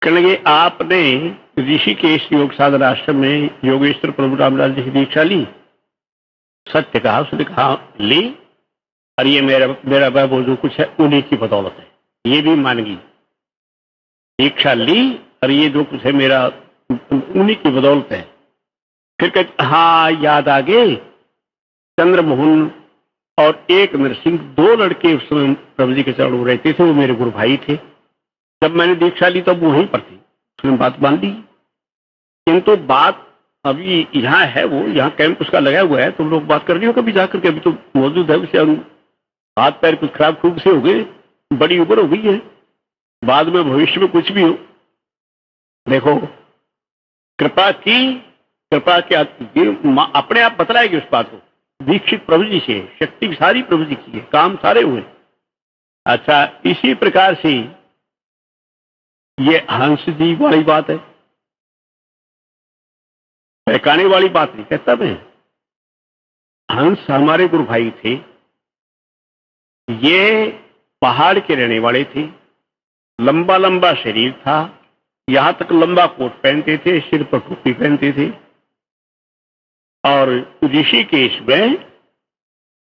कहने आपने ऋषिकेश योग साधना आश्रम में योगेश्वर प्रभु रामलाल जी की दीक्षा ली? सत्य कहा। उसने कहा ली, और ये मेरा वैभव जो कुछ है उन्हीं की बदौलत है, ये भी मान गई। दीक्षा ली और ये जो कुछ है मेरा उन्हीं की बदौलत है। फिर कहते हाँ याद आ गए, चंद्रमोहन और एक नरसिंह, 2 लड़के उस समय प्रभु जी के चरण रहते थे, वो मेरे गुरु भाई थे। जब मैंने दीक्षा ली तब वो वहीं पर थी, उसने बात मान ली। किंतु बात अभी यहाँ है, वो यहाँ कैंप उसका लगा हुआ है, तुम लोग बात कर रही हो कभी जाकर के? अभी तो मौजूद है, उसे हाथ पैर कुछ खराब खूब से हो गए, बड़ी उम्र हो गई है, बाद में भविष्य में कुछ भी हो। देखो कृपा के अपने आप बतलाएगी उस बात को। दीक्षित प्रभु जी से, शक्ति सारी प्रभु जी की है, काम सारे हुए। अच्छा इसी प्रकार से ये हंस जी वाली बात है, बहकाने वाली बात नहीं कहता मैं। हंस हमारे गुरु भाई थे, ये पहाड़ के रहने वाले थे, लंबा लंबा शरीर था, यहां तक लंबा कोट पहनते थे, सिर पर टोपी पहनते थे, और ऋषिकेश में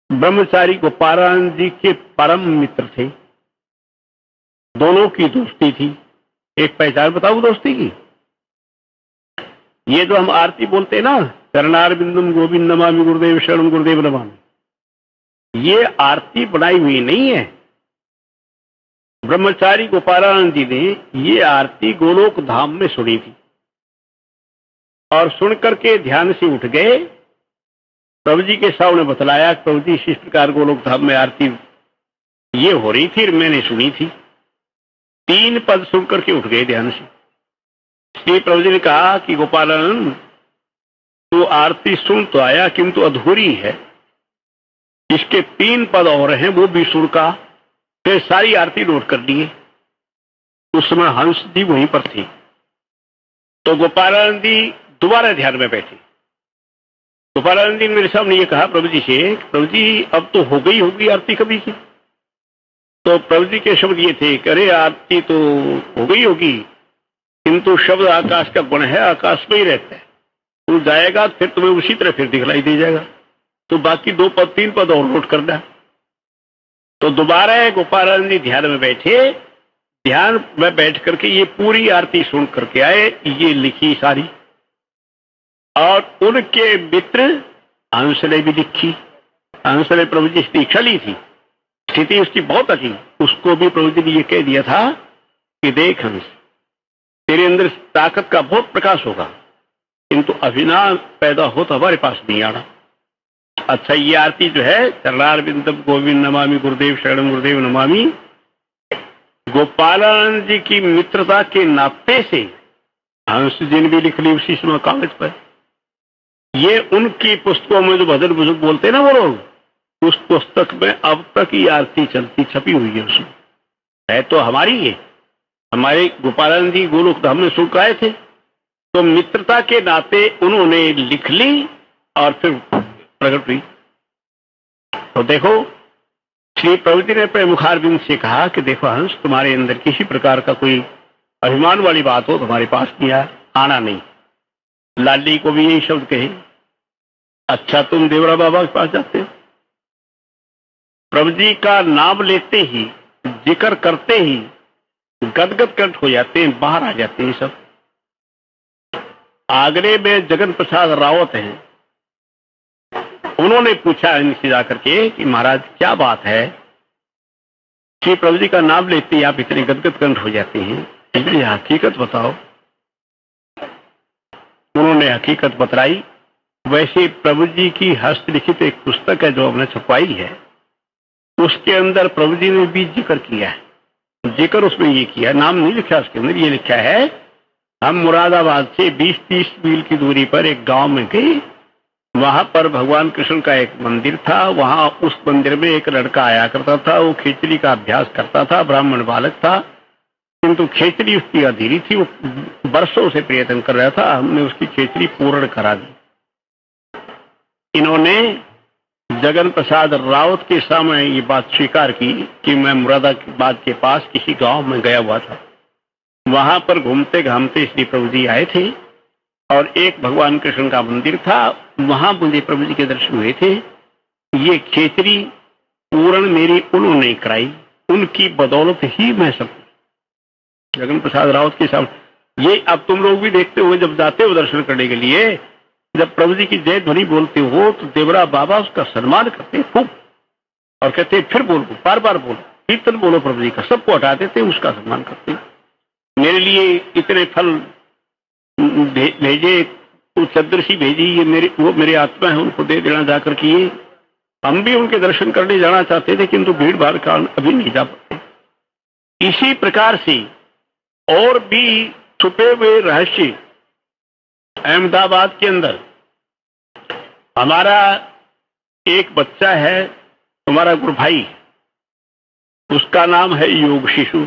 ब्रह्मचारी गोपालानंद जी के परम मित्र थे। दोनों की दोस्ती थी। एक पहचान बताऊं दोस्ती की? ये जो हम आरती बोलते हैं ना, चरणारविंदम गोविंद नमामि गुरुदेव शरणम गुरुदेव नमामि, ये आरती बनाई हुई नहीं है। ब्रह्मचारी गोपालानंद जी ने ये आरती गोलोक धाम में सुनी थी और सुन करके ध्यान से उठ गए। प्रभु जी के सामने बतलाया, प्रभु जी इस प्रकार गोलोक धाम में आरती ये हो रही थी, मैंने सुनी थी। 3 पद सुन करके उठ गए ध्यान से। श्री प्रभु जी ने कहा कि गोपालानंद, तू आरती सुन तो आया किंतु अधूरी है, इसके 3 पद और हैं, वो भी सुर का। फिर सारी आरती नोट कर लिए। उस समय हंस जी वहीं पर थी। तो गोपालानंद जी दोबारा ध्यान में बैठे। गोपालानंद जी ने मेरे सामने ये कहा प्रभु जी से, प्रभु जी अब तो हो गई होगी आरती कभी की। तो प्रभु जी के शब्द ये थे, अरे आरती तो हो गई होगी किंतु शब्द आकाश का गुण है, आकाश में ही रहता है। तू जाएगा फिर तुम्हें उसी तरह फिर दिखलाई दे जाएगा, तो बाकी 2 पद 3 पद और नोट करना। तो दोबारा गोपालानंद जी ध्यान में बैठे। ध्यान में बैठ करके ये पूरी आरती सुन करके आए, ये लिखी सारी। और उनके मित्र हंस ने भी लिखी। हंस ने प्रभु जी से दीक्षा ली थी, स्थिति उसकी बहुत अच्छी। उसको भी प्रभु जी ने ये कह दिया था कि देख हंस, तेरे अंदर ताकत का बहुत प्रकाश होगा किंतु अभिमान पैदा हो तो हमारे पास नहीं आना। अच्छा, ये आरती जो है, चरणारविंदम गोविंद नमामि गुरुदेव शरणम गुरुदेव नमामि, गोपालानंद जी की मित्रता के नाते से हंस जी ने भी लिख ली उसी समय कागज पर। ये उनकी पुस्तकों में जो भजन बुजुर्ग बोलते हैं ना वो लोग, उस पुस्तक में अब तक ये आरती चलती छपी हुई है। उसमें है तो हमारी है, हमारे गोपालानंद जी गोलोक धाम में सुख आए थे, तो मित्रता के नाते उन्होंने लिख ली और फिर प्रकट हुई। तो देखो, श्री प्रभु जी ने अपने मुखारबिंद से कहा कि देखो हंस, तुम्हारे अंदर किसी प्रकार का कोई अभिमान वाली बात हो तुम्हारे पास नहीं आना नहीं। लाली को भी यही शब्द कहे, अच्छा तुम देवरा बाबा के पास जाते हो, प्रभु जी का नाम लेते ही, जिक्र करते ही गदगद कंठ हो जाते हैं, बाहर आ जाते हैं सब। आगरे में जगन प्रसाद रावत हैं, उन्होंने पूछा इनसे जाकर के कि महाराज क्या बात है कि प्रभु जी का नाम लेते ही आप इतने गदगद कंठ हो जाते हैं, इसलिए हकीकत बताओ। उन्होंने हकीकत बतलाई। वैसे प्रभु जी की हस्तलिखित एक पुस्तक है जो हमने छपवाई है, उसके अंदर प्रभु जी ने भी जिक्र किया है। जिक्र उसमें ये किया, नाम नहीं लिखा उसके अंदर, ये लिखा है हम मुरादाबाद से 20-30 मील की दूरी पर एक गांव में गए, वहां पर भगवान कृष्ण का एक मंदिर था। वहां उस मंदिर में एक लड़का आया करता था, वो खेचड़ी का अभ्यास करता था, ब्राह्मण बालक था, किंतु खेचड़ी उसकी अधीरी थी, वो वर्षों से प्रयत्न कर रहा था, हमने उसकी खेचड़ी पूर्ण करा दी। इन्होंने जगन प्रसाद रावत के सामने ये बात स्वीकार की कि मैं मुरादाबाद के पास किसी गांव में गया हुआ था, वहां पर घूमते घामते श्री प्रभु जी आए थे और एक भगवान कृष्ण का मंदिर था, वहां मुझे प्रभु जी के दर्शन हुए थे। ये खेचड़ी पूर्ण मेरी उन्होंने कराई, उनकी बदौलत ही मैं सब। जगन प्रसाद रावत के सामने ये अब तुम लोग भी देखते हो, जब जाते हो दर्शन करने के लिए, जब प्रभु जी की जय ध्वनि बोलते हो तो देवरा बाबा उसका सम्मान करते खूब और कहते फिर बोलो, बार बार बोलो, कीर्तन बोलो प्रभु जी का, सबको हटा देते उसका सम्मान करते। मेरे लिए इतने फल भेजे, चतुर्दशी भेजी, ये वो मेरे आत्मा है, उनको दे देना जाकर के। ये हम भी उनके दर्शन करने जाना चाहते थे किंतु भीड़ भाड़ कारण अभी नहीं जा पाते। इसी प्रकार से और भी छुपे हुए रहस्य अहमदाबाद के अंदर। हमारा एक बच्चा है, हमारा गुरु भाई, उसका नाम है योग शिशु,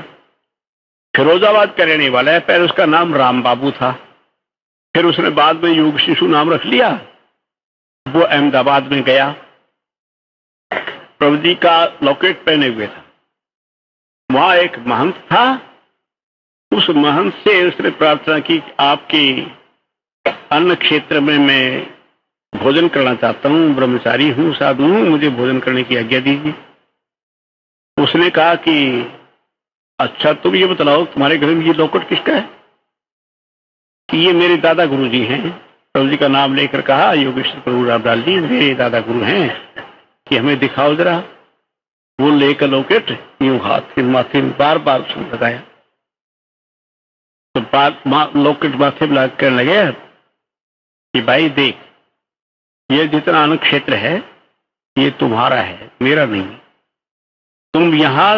फिरोजाबाद का रहने वाला है। पहले उसका नाम राम बाबू था, फिर उसने बाद में योग शिशु नाम रख लिया। वो अहमदाबाद में गया, प्रभु जी का लॉकेट पहने हुए था। वहां एक महंत था, उस महंत से उसने प्रार्थना की कि आपके अन्न क्षेत्र में मैं भोजन करना चाहता हूँ, ब्रह्मचारी हूँ, साधु हूँ, मुझे भोजन करने की आज्ञा दीजिए। उसने कहा कि अच्छा तुम ये बतलाओ तुम्हारे घर में ये लौकट किसका है? कि ये मेरे दादा गुरु जी हैं। प्रभु जी का नाम लेकर कहा, योगेश्वर प्रभु रामलाल जी मेरे दादा गुरु हैं, कि हमें दिखाओ जरा। वो लेकर लौकेट यूं हाथ के माथे में बार बार उसने लगाया, तो लौकेट माथे में लगा कर लगे कि भाई देख, ये जितना अन्न क्षेत्र है ये तुम्हारा है, मेरा नहीं। तुम यहाँ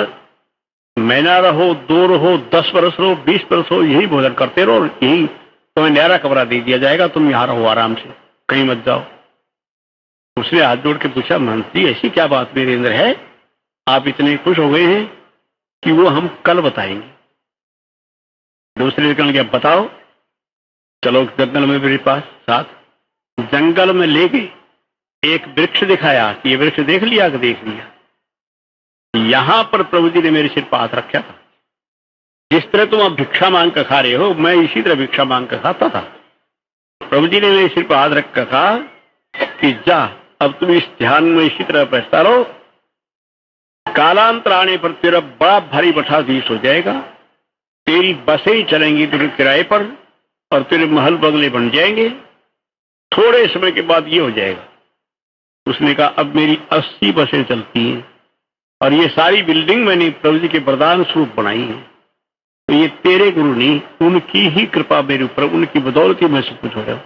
महीना रहो, 2 रहो, 10 वर्ष रहो, 20 वर्ष रहो, यही भोजन करते रहो, यही तुम्हें न्यारा कमरा दे दिया जाएगा, तुम यहाँ रहो आराम से, कहीं मत जाओ। उसने हाथ जोड़ के पूछा, महंत जी ऐसी क्या बात मेरे अंदर है, आप इतने खुश हो गए हैं कि वो हम कल बताएंगे। दूसरे ने कहा बताओ। चलो जंगल में मेरे पास साथ, जंगल में ले गए, एक वृक्ष दिखाया कि ये वृक्ष देख लिया कि देख लिया। यहां पर प्रभु जी ने मेरे सिर पर हाथ रखा था। जिस तरह तुम अब भिक्षा मांग कर खा रहे हो, मैं इसी तरह भिक्षा मांग कर खाता था। प्रभु जी ने मेरे सिर पर हाथ रख कर कहा कि जा, अब तुम इस ध्यान में इसी तरह बैठता रहो, कालांतर आने पर तेरा बड़ा भारी बठाधीश हो जाएगा, तेरी बसें ही चलेंगी तेरे किराए पर और तेरे महल बंगले बन जाएंगे, थोड़े समय के बाद ये हो जाएगा। उसने कहा अब मेरी 80 बसें चलती हैं और ये सारी बिल्डिंग मैंने प्रभु जी के वरदान स्वरूप बनाई है, तो ये तेरे गुरु नहीं, उनकी ही कृपा मेरे ऊपर, उनकी बदौलत ही मैं सब कुछ हो रहा हूं।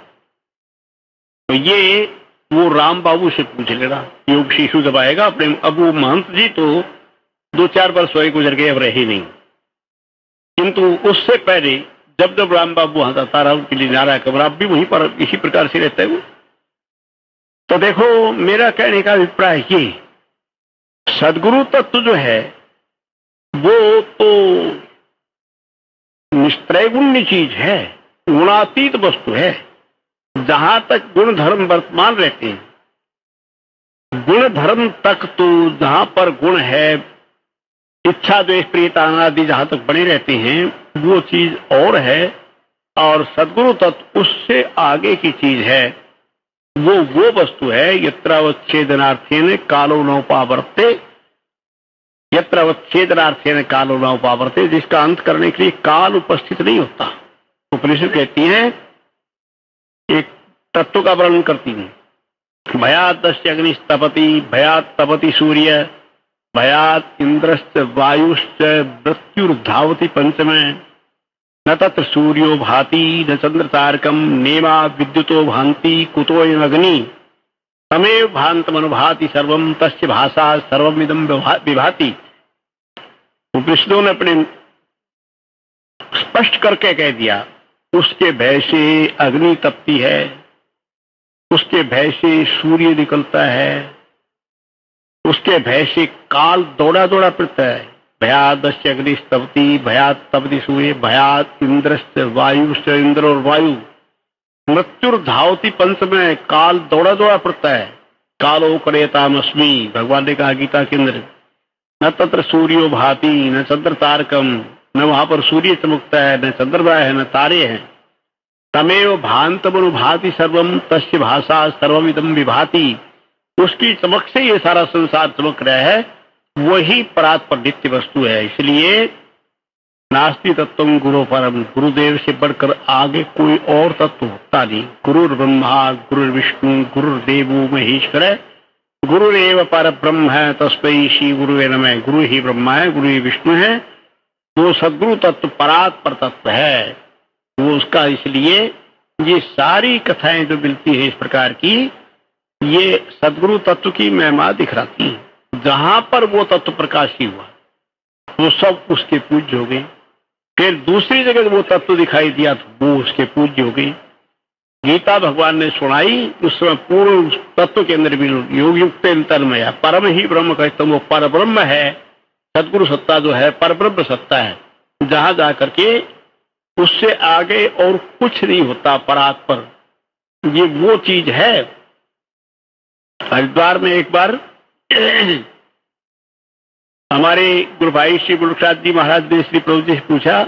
तो ये वो राम बाबू से पूछ लेना, योग शिशु जब आएगा अपने। अब वो महंत जी तो 2-4 वर्ष वही गुजर गए, अब रहे नहीं, किंतु उससे पहले जब जब राम बाबू वहां जाता रहा, उनके लिए नारा कमरा भी वहीं पर इसी प्रकार से रहता है वो। तो देखो मेरा कहने का अभिप्राय ये, सदगुरु तत्व जो है वो तो निस्त्रैगुण्य चीज है, गुणातीत वस्तु है। जहां तक गुण धर्म वर्तमान रहते हैं, गुण धर्म तक तो जहां पर गुण है, इच्छा द्वेष प्रियता आदि जहां तक बने रहते हैं, वो चीज और है। और सदगुरु तत्व उससे आगे की चीज है, वो वस्तु है यत्रावच्छेदनार्थेन कालो नोपावर्ते, यत्रावच्छेदनार्थेन कालो नोपावर्ते, जिसका अंत करने के लिए काल उपस्थित नहीं होता। उपनिषद कहती है, एक तत्व का वर्णन करती है, भयात दस्य अग्निस्तपति, भयात तपति सूर्य, भयात इंद्रश्च वायुश्च मृत्युर्धावति पंचमे, न तत्र सूर्यो भाति न चंद्र तारकम, नेमा विद्युतो भांति कुतोयम अग्नि, तमेव भांतमनुभाति सर्वम तस्य भाषा सर्वमिदं विभाति। उपनिषदों ने अपने स्पष्ट करके कह दिया, उसके भय से अग्नि तपती है, उसके भय से सूर्य निकलता है, उसके भय से काल दौड़ा दौड़ा फिरता है। भयात दस्य अग्निस्तपति, भयात तपति सूर्य, भयात इंद्रश्च वायुश्च, इंद्र और वायु, मृत्युर्धावति पंच में, काल दौड़ा दौड़ा पड़ता है। कालो करेतामस्मि, भगवान ने कहा गीता के अंदर, न तत्र सूर्यो भाति न चंद्र तारकम, न वहां पर सूर्य चमकता है, न चंद्रमा है, न तारे हैं। तमेव भांतमनुभाति सर्वम तस्य भाषा सर्वमिदं विभाति, उसकी चमक से ये सारा संसार चमक रहा है, वही परात्पर नित्य वस्तु है। इसलिए नास्ति तत्वं गुरु परम, गुरुदेव से बढ़कर आगे कोई और तत्व होता नहीं। गुरुर् ब्रह्मा गुरुर्विष्णु गुरुर्देवो महेश्वर, गुरुरेव पर ब्रह्म है तस्मै श्री गुरुवे नमः। गुरु ही ब्रह्मा है, गुरु ही विष्णु है, वो सदगुरु तत्व परात्पर तत्व है वो उसका। इसलिए ये सारी कथाएं जो मिलती है इस प्रकार की, ये सदगुरु तत्व की महिमा दिखलाती है। जहां पर वो तत्व प्रकाशी हुआ वो सब उसके पूज्य हो गए। फिर दूसरी जगह वो तत्व दिखाई दिया तो वो उसके पूज्य हो गई। गीता भगवान ने सुनाई, उस समय पूर्ण तत्व के अंदर भी योग युक्त तन्मय परम ही ब्रह्म कहते, वो पर ब्रह्म है। सदगुरु सत्ता जो है पर ब्रह्म सत्ता है, जहां जाकर के उससे आगे और कुछ नहीं होता परात्पर, ये वो चीज है। हरिद्वार में एक बार हमारे गुरु भाई श्री गुरु प्रसाद जी महाराज ने श्री प्रभु जी से पूछा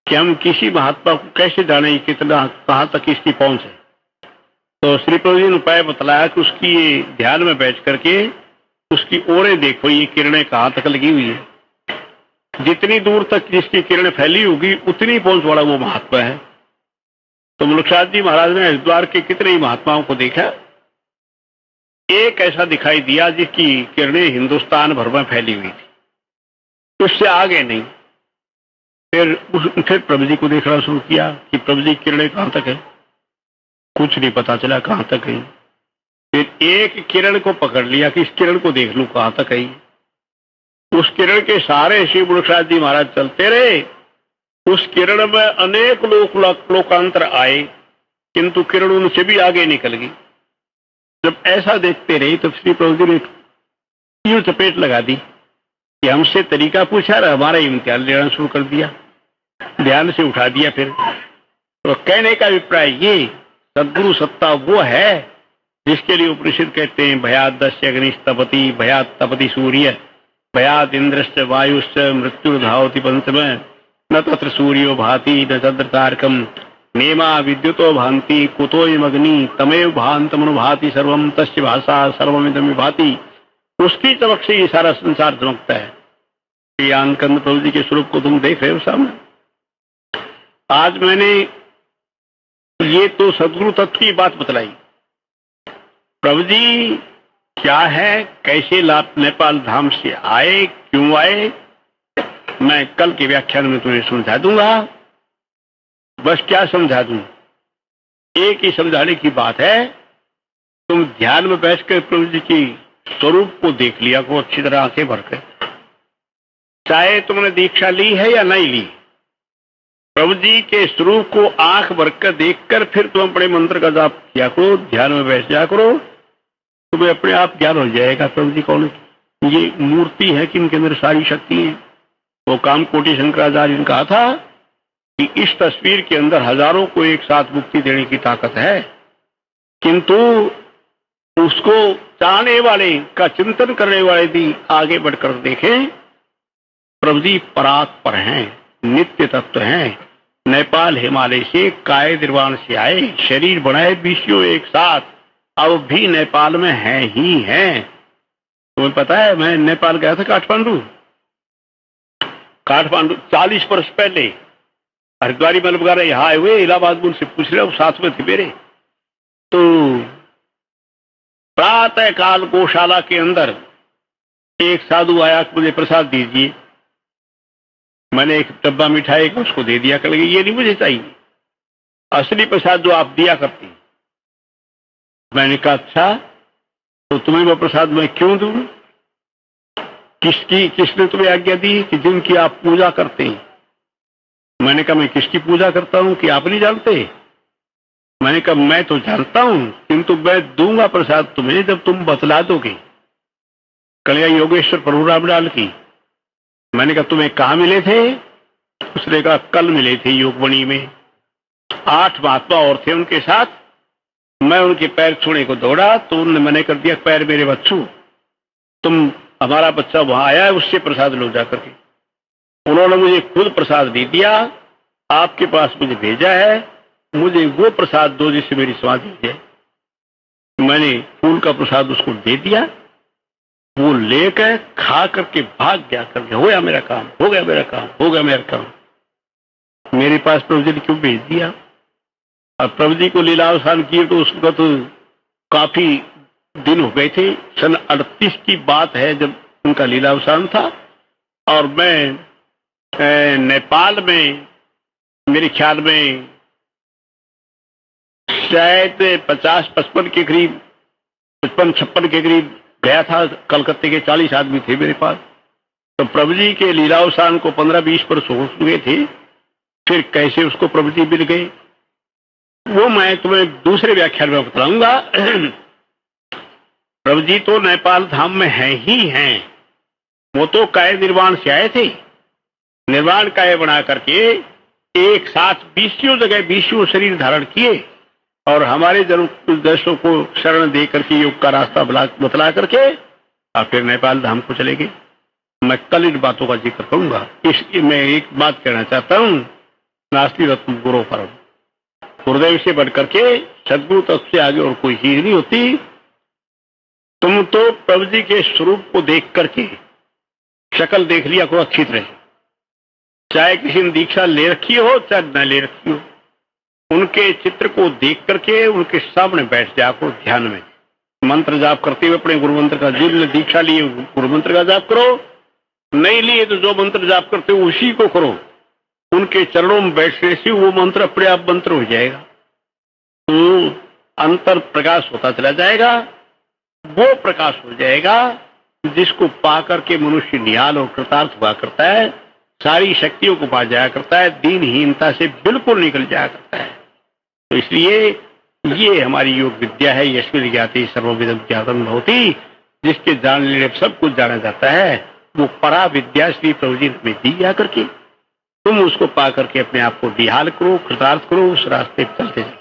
कि हम किसी महात्मा को कैसे जाने, कितना कहां तक इसकी पहुंच है। तो श्री प्रभु जी ने उपाय बतलाया कि उसकी ध्यान में बैठ करके उसकी ओरें देखो, ये किरणें कहाँ तक लगी हुई है। जितनी दूर तक जिसकी किरण फैली होगी उतनी पहुंच वाला वो महात्मा है। तो मुलकसाद जी महाराज ने हरिद्वार के कितने ही महात्माओं को देखा, एक ऐसा दिखाई दिया जिसकी किरणें हिंदुस्तान भर में फैली हुई थी, उससे आगे नहीं। फिर प्रभु जी को देखना शुरू किया कि प्रभु जी किरणें कहां तक है, कुछ नहीं पता चला कहां तक है। फिर एक किरण को पकड़ लिया कि इस किरण को देख लूं कहां तक है। उस किरण के सारे श्री मुलकसाद जी महाराज चलते रहे। उस किरण में अनेक लोकांतर आए, किंतु किरण उनसे भी आगे निकल गई। जब ऐसा देखते रहे तो श्री प्रभु जी ने यूं चपेट लगा दी कि हमसे तरीका पूछा और हमारा इम्तिहान लेना शुरू कर दिया, ध्यान से उठा दिया। फिर तो कहने का अभिप्राय ये, सद्गुरु सत्ता वो है जिसके लिए उपनिषद कहते हैं भयाद दस्य अग्निस्तपति, भयाद तपति सूर्य, भयाद इंद्रश्च वायुश्च मृत्युर्धावति पंचम, न तत्र सूर्यो भाति न तत्र तारकम, नेमा विद्युतो भांति कुतोयमग्नि तमेव भांतमनुभाति सर्वम तस्य भाषा सर्वमिदं भाति। उसकी चमक से ये सारा संसार चमकता है। ज्ञानकंद प्रभु जी के स्वरूप को तुम देख रहे हो सामने। आज मैंने ये तो सदगुरु तत्व की बात बतलाई। प्रभु जी क्या है, कैसे नेपाल धाम से आए, क्यों आए, मैं कल के व्याख्यान में तुम्हें समझा दूंगा। बस क्या समझा दूं, एक ही समझाने की बात है, तुम ध्यान में बैठकर प्रभु जी की स्वरूप को देख लिया को अच्छी तरह आंखें भर कर, चाहे तुमने दीक्षा ली है या नहीं ली, प्रभु जी के स्वरूप को आंख भरकर देखकर फिर तुम अपने मंत्र का जाप किया करो, ध्यान में बैठ जा करो, तुम्हें अपने आप ज्ञान हो जाएगा प्रभु जी कौन है। ये मूर्ति है कि इनके अंदर सारी शक्ति है। वो कामकोटि शंकराचार्य ने कहा था कि इस तस्वीर के अंदर हजारों को एक साथ मुक्ति देने की ताकत है, किंतु उसको चाहने वाले का चिंतन करने वाले भी आगे बढ़कर देखें। प्रभु जी परात पर हैं, नित्य तत्व हैं। नेपाल हिमालय से काय निर्वाण से आए, शरीर बनाए बीसियों एक साथ, अब भी नेपाल में है ही हैं। तुम्हें पता है मैं नेपाल गया था काठमांडू 40 वर्ष पहले। हरिद्वारी मतलब वगैरह यहाँ आए हुए, इलाहाबाद उनसे पूछ रहे, साथ में थे मेरे। तो प्रातः काल गौशाला के अंदर एक साधु आया, मुझे प्रसाद दीजिए। मैंने एक डब्बा मिठाई को उसको दे दिया, कह लगे ये नहीं मुझे चाहिए, असली प्रसाद जो आप दिया करती। मैंने कहा अच्छा तो तुम्हें वो प्रसाद मैं क्यों दूं, किसने तुम्हें आज्ञा दी कि जिनकी आप पूजा करते हैं। मैंने कहा मैं किसकी पूजा करता हूं कि आप नहीं जानते। मैंने कहा मैं तो जानता हूं, किंतु मैं दूंगा प्रसाद तुम्हें जब तुम बतला दोगे। कलिया योगेश्वर प्रभु रामलाल की। मैंने कहा तुम्हें कहाँ मिले थे, उसने कहा कल मिले थे योगवणी में, 8 महात्मा और थे उनके साथ। मैं उनके पैर छूने को दौड़ा तो उन्होंने मैंने कर दिया, पैर मेरे बच्चों, तुम हमारा बच्चा वहां आया है, उससे प्रसाद लो जा करके। उन्होंने मुझे खुद प्रसाद दे दिया, आपके पास मुझे भेजा है, मुझे वो प्रसाद दो जिससे मेरी समाधि हो जाए। मैंने फूल का प्रसाद उसको दे दिया, वो लेकर खा करके भाग गया, करके हो गया मेरा काम, हो गया मेरा काम, हो गया मेरा काम। मेरे पास प्रभु जी ने क्यों भेज दिया। और प्रभु जी को लीलावसान किए तो उसका तो काफी दिन हो गए थे। सन 38 की बात है जब उनका लीलावसान था। और मैं नेपाल में मेरे ख्याल में शायद 50-55 के करीब, 55-56 के करीब गया था। कलकत्ते के 40 आदमी थे मेरे पास। तो प्रभु जी के लीलावसान को 15-20 वर्ष हो चुके थे। फिर कैसे उसको प्रभु जी मिल गए वो मैं तुम्हें दूसरे व्याख्यान में बताऊंगा। प्रभु जी तो नेपाल धाम में है ही हैं। वो तो काय निर्वाण से आए थे, निर्वाण काय बना करके एक साथ 20 जगह 20 शरीर धारण किए और हमारे देशों को शरण दे करके योग का रास्ता बतला करके और फिर नेपाल धाम को चले गए। मैं कल इन बातों का जिक्र करूंगा। मैं एक बात कहना चाहता हूं, नास्ति रत्न गुरु परम, गुरुदेव से बढ़ करके सद्गुरु तत्व से आगे और कोई चीज नहीं होती। तुम तो प्रभु जी के स्वरूप को देख करके, शक्ल देख लिया करो अच्छी तरह, चाहे किसी ने दीक्षा ले रखी हो चाहे न ले रखी हो, उनके चित्र को देख करके उनके सामने बैठ जाओ करो ध्यान में, मंत्र जाप करते हुए अपने गुरु मंत्र का, जिसने दीक्षा लिए गुरु मंत्र का जाप करो, नहीं लिए तो जो मंत्र जाप करते हो उसी को करो। उनके चरणों में बैठने से वो मंत्र अपने आप मंत्र हो जाएगा, तो अंतर प्रकाश होता चला जाएगा। वो प्रकाश हो जाएगा जिसको पा करके मनुष्य निहाल और कृतार्थ हुआ करता है, सारी शक्तियों को पा जाया करता है, दीनहीनता से बिल्कुल निकल जाया करता है। तो इसलिए ये हमारी योग विद्या है, यस्मिन् ज्ञाते सर्वविदं ज्ञातं भवति, जिसके जान लेने सब कुछ जाना जाता है, वो परा विद्या श्री प्रभु जी ने दी जा करके तुम उसको पा करके अपने आप को निहाल करो, कृतार्थ करो, उस रास्ते पर चलते जाओ।